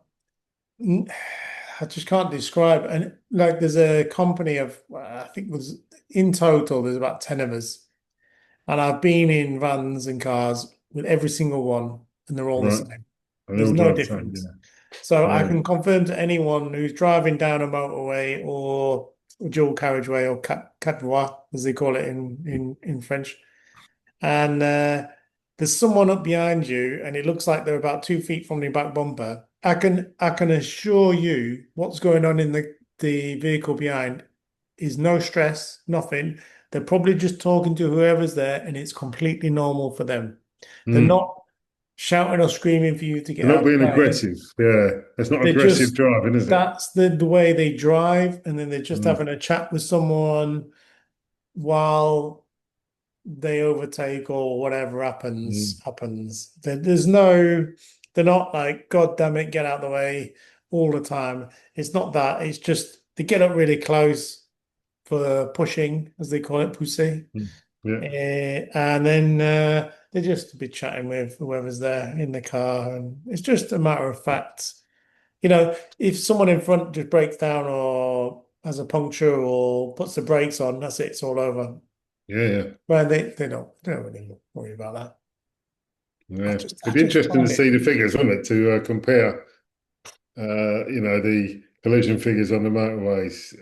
just can't describe. And like, there's a company of, I think it was in total, there's about 10 of us. And I've been in vans and cars with every single one, and they're all the Right. same. And they There's all no drive the same. difference. So I Yeah. can confirm to anyone who's driving down a motorway or dual carriageway or quatre as they call it in French, and there's someone up behind you, and it looks like they're about 2 feet from the back bumper. I can assure you what's going on in the vehicle behind is no stress, nothing. They're probably just talking to whoever's there, and it's completely normal for them. They're Yeah. not shouting or screaming for you to get They're not out of being the way. aggressive. Yeah. It's not They're aggressive just driving, is it? that's the way they drive, and then they're just Mm, having a chat with someone while they overtake or whatever mm, happens. There's no, they're not like, God damn it, get out of the way all the time. It's not that. It's just they get up really close for pushing, as they call it, pousser. mm. Yeah. And then they just be chatting with whoever's there in the car. And it's just a matter of fact. if someone in front just breaks down or has a puncture or puts the brakes on, that's it, it's all over. Yeah, yeah, Well, they don't really worry about that. I yeah. just I It'd be just interesting to find it. see the figures, wouldn't it, to compare, the collision figures on the motorways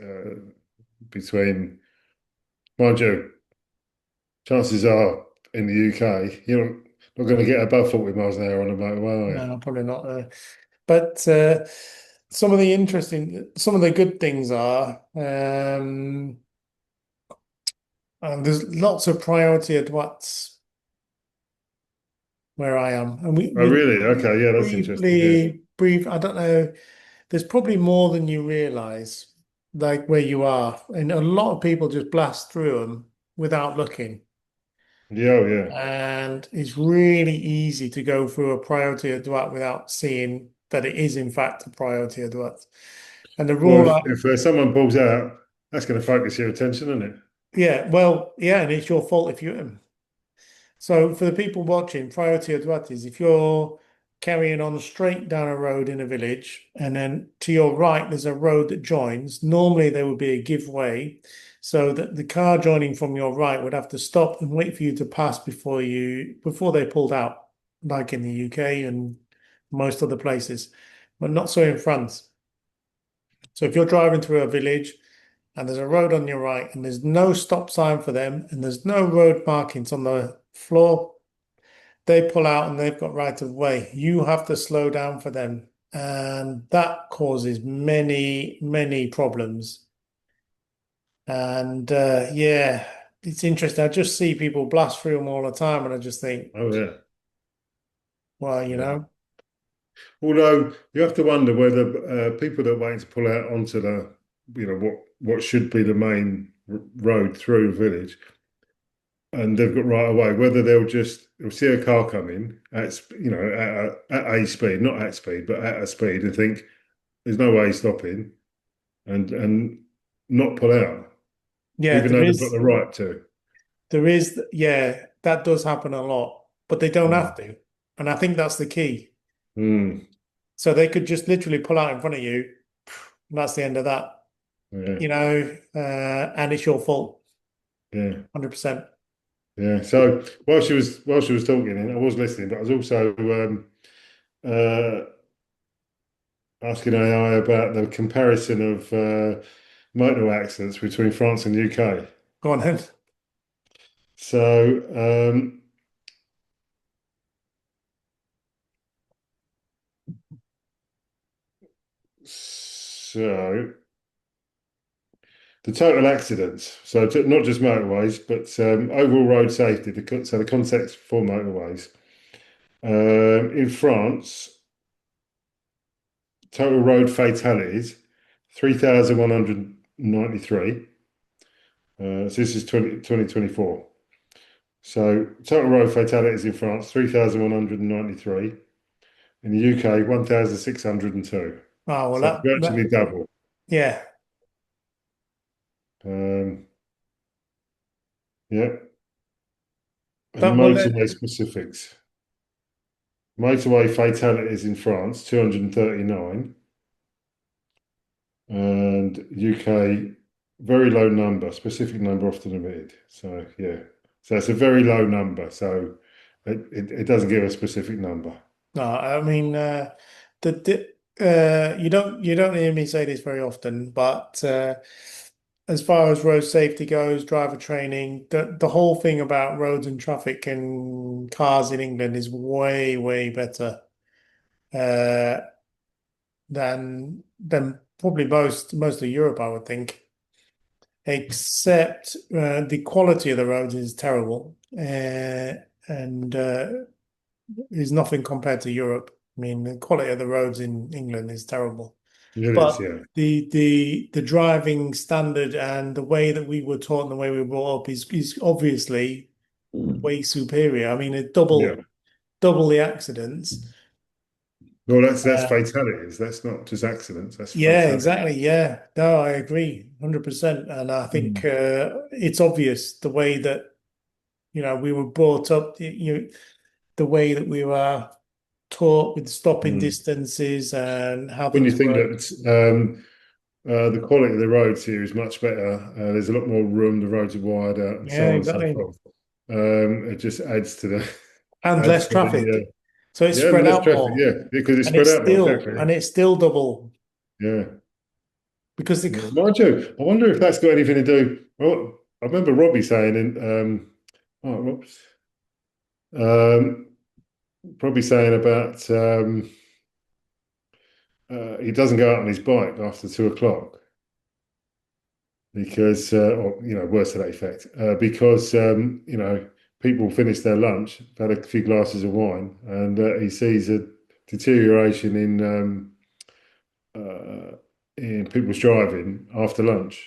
between, mind you, chances are in the UK, you're not going to get above 40 miles an hour on a motorway, are you? No, probably not. But some of the good things are, and there's lots of priority advance where I am, and Oh, really? Okay, yeah, that's interesting. Yeah, I don't know. There's probably more than you realize, like where you are, and a lot of people just blast through them without looking. yeah, oh, yeah. And it's really easy to go through a priority advert without seeing that it is in fact a priority advert. And the Well, rule, if someone pulls out, that's going to focus your attention, isn't it? yeah, well, yeah, and it's your fault if you hit 'em. So for the people watching, priority advert is if you're carrying on straight down a road in a village, and then to your right there's a road that joins. Normally there would be a give way, so that the car joining from your right would have to stop and wait for you to pass before they pulled out, like in the UK and most other places, but not so in France. So if you're driving through a village and there's a road on your right and there's no stop sign for them and there's no road markings on the floor, they pull out and they've got right of way. You have to slow down for them. And that causes many, many problems. And yeah, it's interesting. I just see people blast through them all the time, and I just think, Oh, yeah. well, Yeah. Although you have to wonder whether people that are waiting to pull out onto the, what should be the main road through a village, and they've got right away, whether they'll see a car coming at, at a speed, not at speed, but at a speed, and think there's no way he's stopping, and not pull out, yeah, even though they've got the right to. yeah, that does happen a lot, but they don't Mm. have to. And I think that's the key. Mm. So they could just literally pull out in front of you. And that's the end of that, Yeah, and it's your fault, yeah, 100%. yeah. So while she was talking, and I was listening, but I was also uh, asking AI about the comparison of motor accidents between France and UK. Go on then. So, so the total accidents, so not just motorways, but overall road safety. So the context for motorways in France, total road fatalities 3,193. So this is 2024. So total road fatalities in France 3,193. In the UK, 1,602. Oh, well, So virtually double. yeah. Um, yeah. And That, well, motorway specifics. Motorway fatalities in France, 239. And UK, very low number, specific number often omitted. So, yeah. So it's a very low number. So it doesn't give a specific number. no, I mean, you don't hear me say this very often, but as far as road safety goes, driver training, the whole thing about roads and traffic and cars in England is way, way better uh, than probably most of Europe, I would think. Except the quality of the roads is terrible, and is nothing compared to Europe. I mean, the quality of the roads in England is terrible. It is, But yeah. the driving standard and the way that we were taught and the way we were brought up is obviously way superior. I mean, it Yeah. double the accidents. Well, that's Uh, fatalities. That's not just accidents. That's yeah, fatality. exactly. Yeah, no, I agree, 100%. And I think Mm. it's obvious the way that we were brought up, the way that we were. taught with stopping Mm. distances and how When you things think work. that the quality of the roads here is much better, there's a lot more room, the roads are wider, and so Yeah, on and so exactly. forth. It just adds to the And adds less to the traffic. So it's yeah, and spread less out traffic, more. yeah, because it's And spread it's out more, still exactly. and it's still double Yeah. because the Yeah. Mind you, I wonder if that's got anything to do. Well, I remember Robbie saying oh, whoops, um, probably saying about he doesn't go out on his bike after 2 o'clock because, or worse to that effect, because people finish their lunch, have had a few glasses of wine, and he sees a deterioration in people's driving after lunch.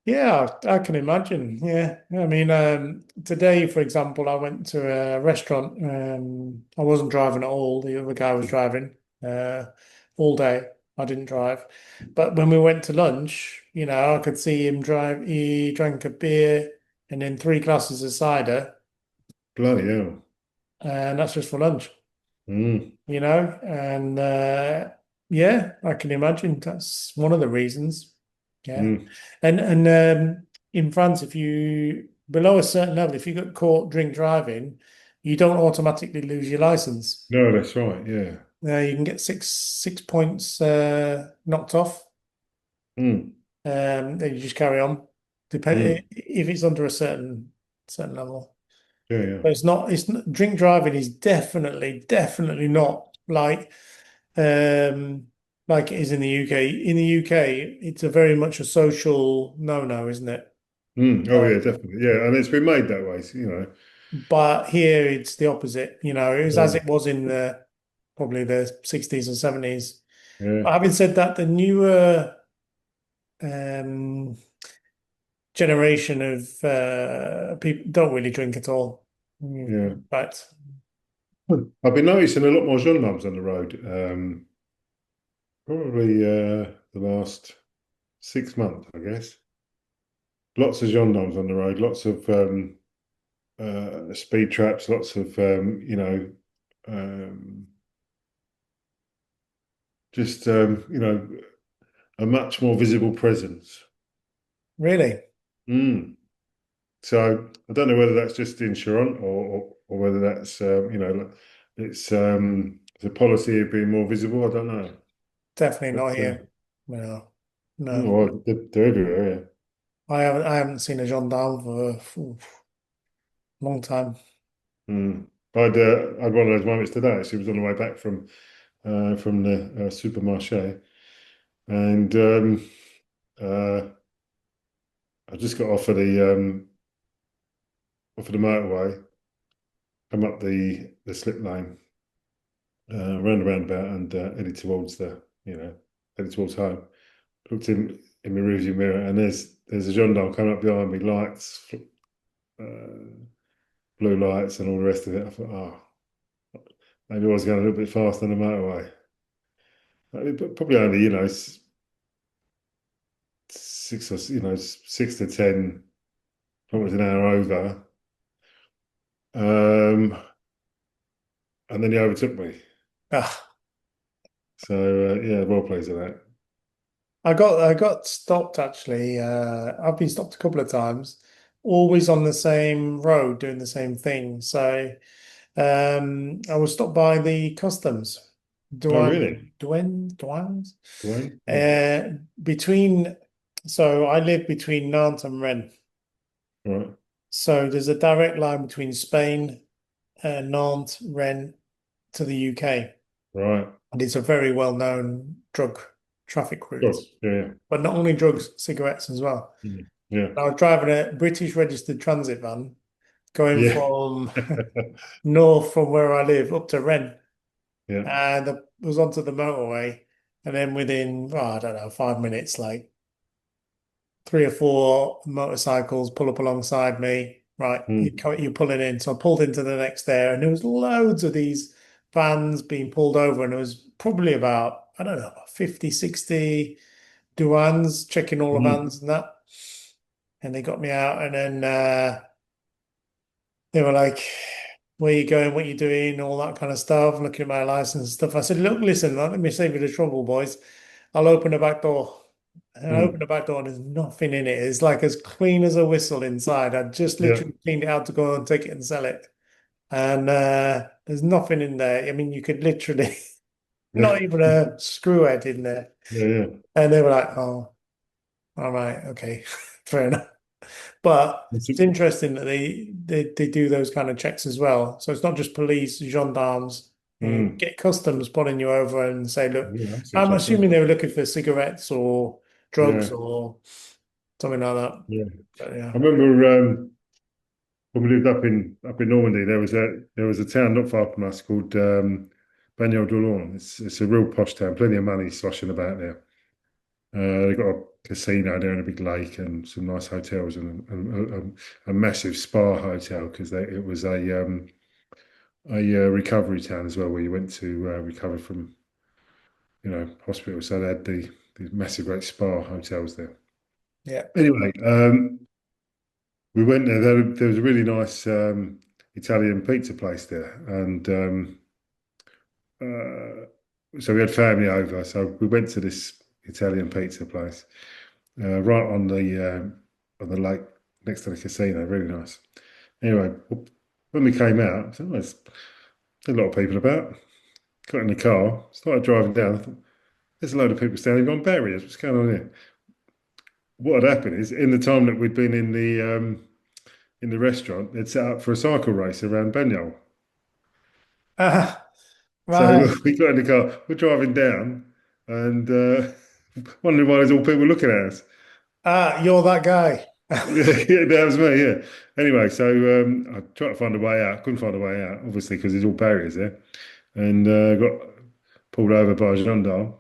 Yeah, I can imagine. Yeah. I mean, today, for example, I went to a restaurant. I wasn't driving at all. The other guy was driving uh, all day. I didn't drive. But when we went to lunch, I could see him drive. He drank a beer and then three glasses of cider, Bloody hell. and that's just for lunch, Mm, and yeah, I can imagine that's one of the reasons. Yeah. mm. And in France, if you below a certain level, if you get caught drink driving, you don't automatically lose your license. No, that's right. Yeah. You can get six points knocked off. Mm. Then you just carry on. Depend Mm. if it's under a certain level. Yeah, yeah. But it's not, drink driving is definitely not um like it is in the UK. In the UK, it's a very much a social no-no, isn't it? Mm. Oh, So, yeah, definitely. Yeah, and it's been made that way. but here it's the opposite. It was as Yeah, it was in the probably the 60s and 70s. yeah, But having said that, the newer um, generation of people don't really drink at all. yeah. But I've been noticing a lot more gendarmes on the road. Probably the last 6 months, I guess. Lots of gendarmes on the road. Lots of speed traps. Lots of um, just a much more visible presence. really, Mm. So I don't know whether that's just in Charente or whether that's it's a policy of being more visible. I don't know, definitely but not here. No, no. well, they're everywhere. I haven't seen a gendarme for a long time. Yeah. Mm. I had one of those moments today. She was on the way back from the supermarché, and uh, I just got off of the motorway, come up the slip lane, round the roundabout, and headed towards headed towards home. Looked in my rearview mirror, and there's a gendarme coming up behind me, lights, uh, blue lights, and all the rest of it. I thought, oh, maybe I was going a little bit fast on the motorway. But probably only, six or 6 to 10 kilometers an hour over. Um, and then he overtook me. Ah, So yeah, well plays of that. I got stopped actually. I've been stopped a couple of times, always on the same road doing the same thing. So I was stopped by the customs, Oh, really? douanes, Dwayne? Yeah. uh, between. So I live between Nantes and Rennes. Right. So there's a direct line between Spain, Nantes, Rennes to the UK, Right. and it's a very well-known drug traffic Of route. course. Yeah. But not only drugs, cigarettes as well. Yeah. Yeah. I was driving a British registered transit van going Yeah. from north from where I live up to Rennes, Yeah. and I was onto the motorway, and then within, I don't know, 5 minutes, like three or four motorcycles pull up alongside me. Right, Mm. you're pulling in. So I pulled into the next there, and there was loads of these vans being pulled over, and there was probably about, I don't know, 50, 60 douanes checking all the Mm. vans and that. And they got me out, and then they were like, where you going, what you doing, all that kind of stuff, looking at my license and stuff. I said, look, listen, let me save you the trouble, boys. I'll open the back door. And I opened Mm. the back door and there's nothing in it. It's like as clean as a whistle inside. I just Yeah. literally cleaned it out to go and take it and sell it. And there's nothing in there. I mean, you could literally Yeah. not even a screw head in there. Yeah. Yeah. And they were like, oh, all right, okay, fair enough. But That's it's it. interesting that they do those kind of checks as well. So it's not just police, gendarmes, Mm. get customs pulling you over and say, look, Yeah, that's I'm interesting. assuming they were looking for cigarettes or drugs Yeah. or something like that. Yeah. But yeah. I remember when we lived up in Normandy, there was a town not far from us called Bagnols-de-Lorne. It's a real posh town, plenty of money sloshing about there. They've got a casino there and a big lake and some nice hotels and a massive spa hotel because it was a recovery town as well where you went to recover from hospital. So they had these massive great spa hotels there. Yeah. Anyway, we went there. There was a really nice Italian pizza place there, and so we had family over. So we went to this Italian pizza place right on the lake next to the casino. Really nice. Anyway, when we came out, I thought, "Oh, there's a lot of people about." Got in the car, started driving down. I thought, there's a load of people standing on barriers. What's going on here? What had happened is, in the time that we'd been in the restaurant, they'd set up for a cycle race around Banyol. Ah, So right. we got in the car, we're driving down, and wondering why there's all people looking at us. Ah, you're that guy. Yeah, that was me. Yeah. Anyway, so I tried to find a way out. Couldn't find a way out, obviously, because there's all barriers there, and got pulled over by a gendarme,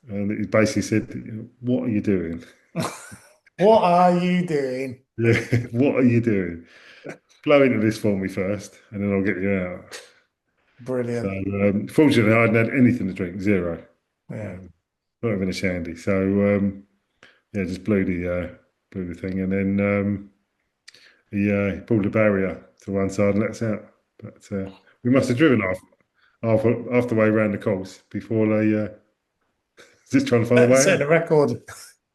and he basically said, "What are you doing? What are you doing? Yeah, what are you doing? Blow into this for me first, and then I'll get you out." So, Brilliant. fortunately, I hadn't had anything to drink, zero, Yeah. um, not even a shandy. So, yeah, just blew the thing, and then he pulled the barrier to one side and let us out. But we must have driven half the way around the course before they just trying to find a way Set out. the record.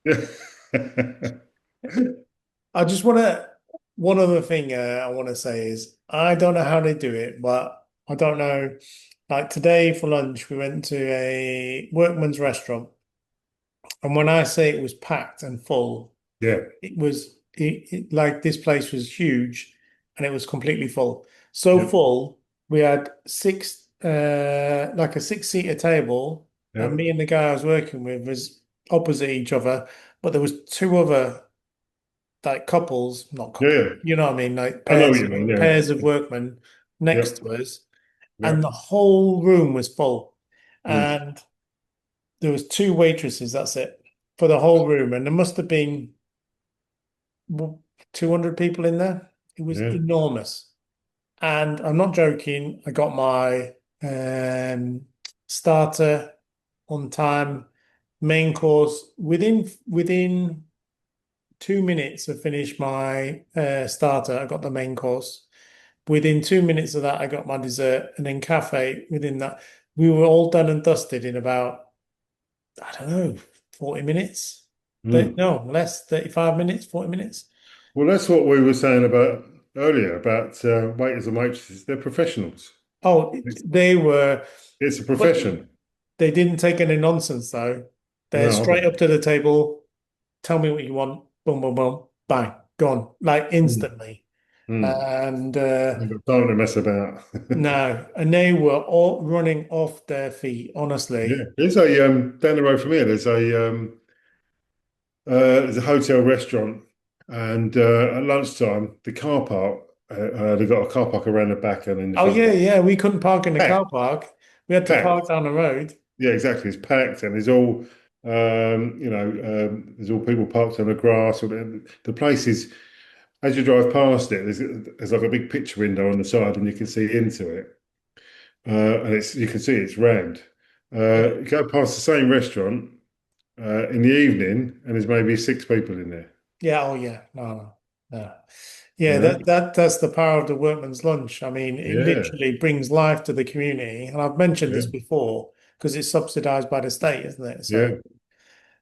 Yeah. I just want to, one other thing I want to say is I don't know how they do it, but I don't know. Like today for lunch, we went to a workman's restaurant. And when I say it was packed and full, Yeah. it was like this place was huge and it was completely full. So Yep. full, we had like a six-seater table, and Yep. me and the guy I was working with was opposite each other, but there was two other like couples, not Yeah. couples, Yeah. you know what I mean, like I know what you mean. Yeah. pairs of workmen next Yep. to us, and the Yep. whole room was full. Mm. And there was two waitresses, that's it, for the whole room. And there must have been 200 people in there. It was Yeah. enormous. And I'm not joking. I got my starter on time, main course within 2 minutes of finished my starter. I got the main course. Within 2 minutes of that, I got my dessert, and then cafe. Within that, we were all done and dusted in about, I don't know, 40 minutes. Mm. No, less, 35 minutes, 40 minutes. Well, that's what we were saying about earlier about waiters and waitresses. They're professionals. Oh, It's, they were, it's a but profession. they didn't take any nonsense though. They're No, I straight bet. up to the table, tell me what you want, boom, boom, boom, bang, gone, like Mm. instantly. Mm. And They've got time to mess about. no, and they were all running off their feet, Yeah, honestly. there's a down the road from here. There's a hotel restaurant, and at lunchtime, the car park. They've got a car park around the back and in the Oh front. yeah, yeah, we couldn't park in the car Packed, park. We had to park packed. down the road. Yeah, exactly. It's packed, and there's all there's all people parked on the grass. Or the place is, as you drive past it, there's like a big picture window on the side, and you can see into it. And you can see it's rammed. Yeah. You go past the same restaurant in the evening, and there's maybe six people in there. Yeah, oh yeah. No, no, no. Yeah, you know? that's the power of the workman's lunch. I mean, it Yeah, literally brings life to the community. And I've mentioned yeah, this before because it's subsidized by the state, isn't it? So,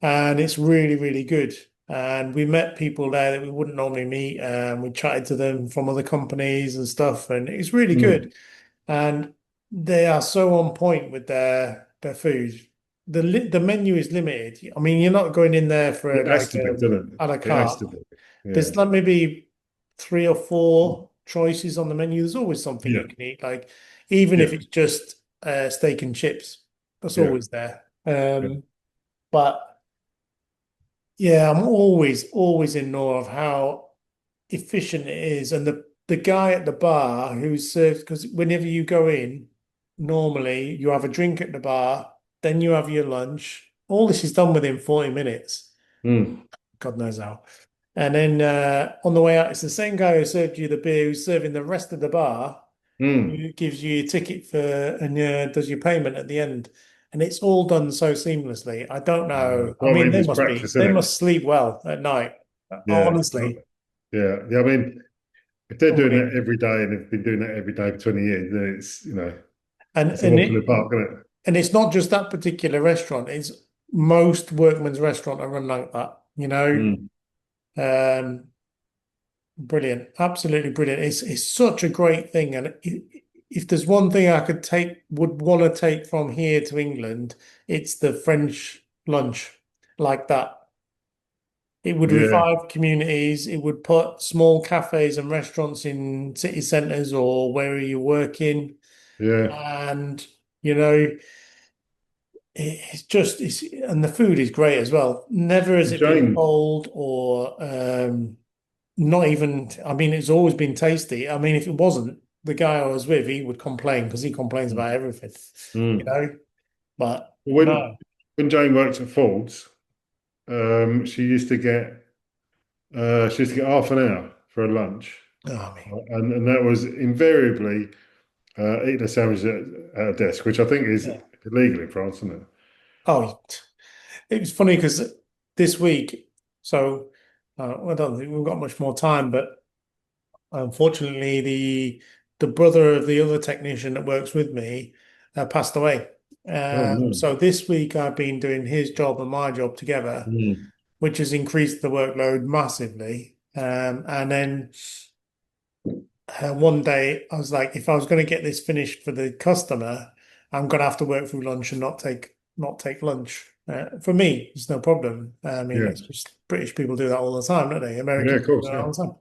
yeah. and it's really, really good. And we met people there that we wouldn't normally meet, and we chatted to them from other companies and stuff, and it's really Mm. good. And they are so on point with their food. The menu is limited. I mean, you're not going in there for It has like to be, doesn't a la it? It has carte. to be. Yeah, There's like maybe three or four choices on the menu. There's always something yeah, you can eat, like even if yeah, it's just steak and chips, that's yeah, always there. yeah. But yeah, I'm always in awe of how efficient it is, and the guy at the bar who serves because whenever you go in, normally you have a drink at the bar, then you have your lunch. All this is done within 40 minutes. Mm. God knows how. And then on the way out, it's the same guy who served you the beer who's serving the rest of the bar, Mm. who gives you your ticket for and does your payment at the end. And it's all done so seamlessly. I don't know. I Probably mean, was practice, they isn't it? must sleep well at night. Yeah, Honestly. yeah, yeah. I mean, if they're doing Unreal. that every day and they've been doing that every day for 20 years, then it's, And it's a and walk in the it park, isn't and it's not just that particular restaurant. It's most workman's restaurant are run like that. it? Mm. Um, Brilliant, absolutely brilliant. It's such a great thing, and if there's one thing I would want to take from here to England, it's the French lunch like that. It would Yeah, revive communities. It would put small cafes and restaurants in city centres or where you're working, yeah. and you know, it's and the food is great as well. Never has it been Jane, cold or not even, I mean, it's always been tasty. I mean, if it wasn't, the guy I was with, he would complain because he complains about everything, you mm. know. But when no, when Jane worked at Ford's, she used to get half an hour for a lunch, oh, I mean, and that was invariably eating a sandwich at a desk, which I think is yeah. illegal in France, isn't it? Oh, it was funny because this week, so I don't think we've got much more time, but unfortunately, the brother of the other technician that works with me passed away. Oh no. So this week I've been doing his job and my job together, Mm. which has increased the workload massively. And then one day I was like, if I was going to get this finished for the customer, I'm going to have to work through lunch and not take lunch. For me, it's no problem. I mean, Yeah, it's just British people do that all the time, don't they? yeah, Americans of do course, that yeah. all the time.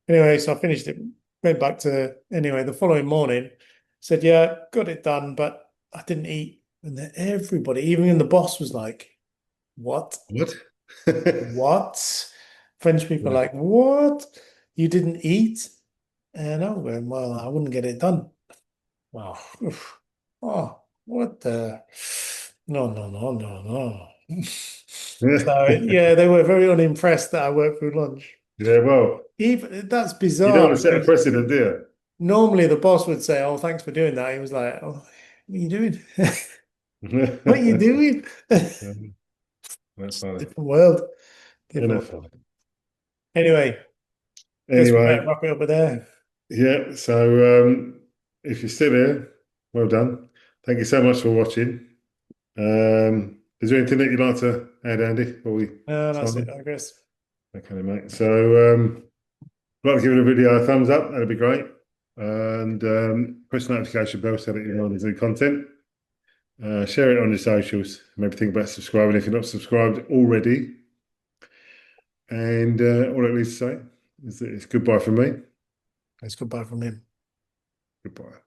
Anyway, so I finished it, went back to anyway, the following morning, said, yeah, got it done, but I didn't eat. And then everybody, even the boss was like, what? What? What? French people Yeah. are like, what? You didn't eat? And I went, well, I wouldn't get it done. Wow. Oof. Oh, what the? No, no, no, no, no. So yeah, they were very unimpressed that I worked through lunch. Yeah, well, Even that's you don't bizarre want to set a because precedent, do you? normally the boss would say, "Oh, thanks for doing that." He was like, "Oh, what are you doing? What are you doing?" Yeah, that's funny. Different world, Isn't different that world. funny? Anyway, guess we better Anyway, wrap it up there. yeah, so if you're still here, well done. Thank you so much for watching. Is there anything that you'd like to add, Andy, before we That's sign it, off? I guess. Okay, mate. So, if you'd like to give the video a thumbs up, that'd be great. And press the notification bell so that you know when there's new content. Share it on your socials. Maybe think about subscribing if you're not subscribed already. And all it needs to say is that it's goodbye from me. It's goodbye from him. Goodbye.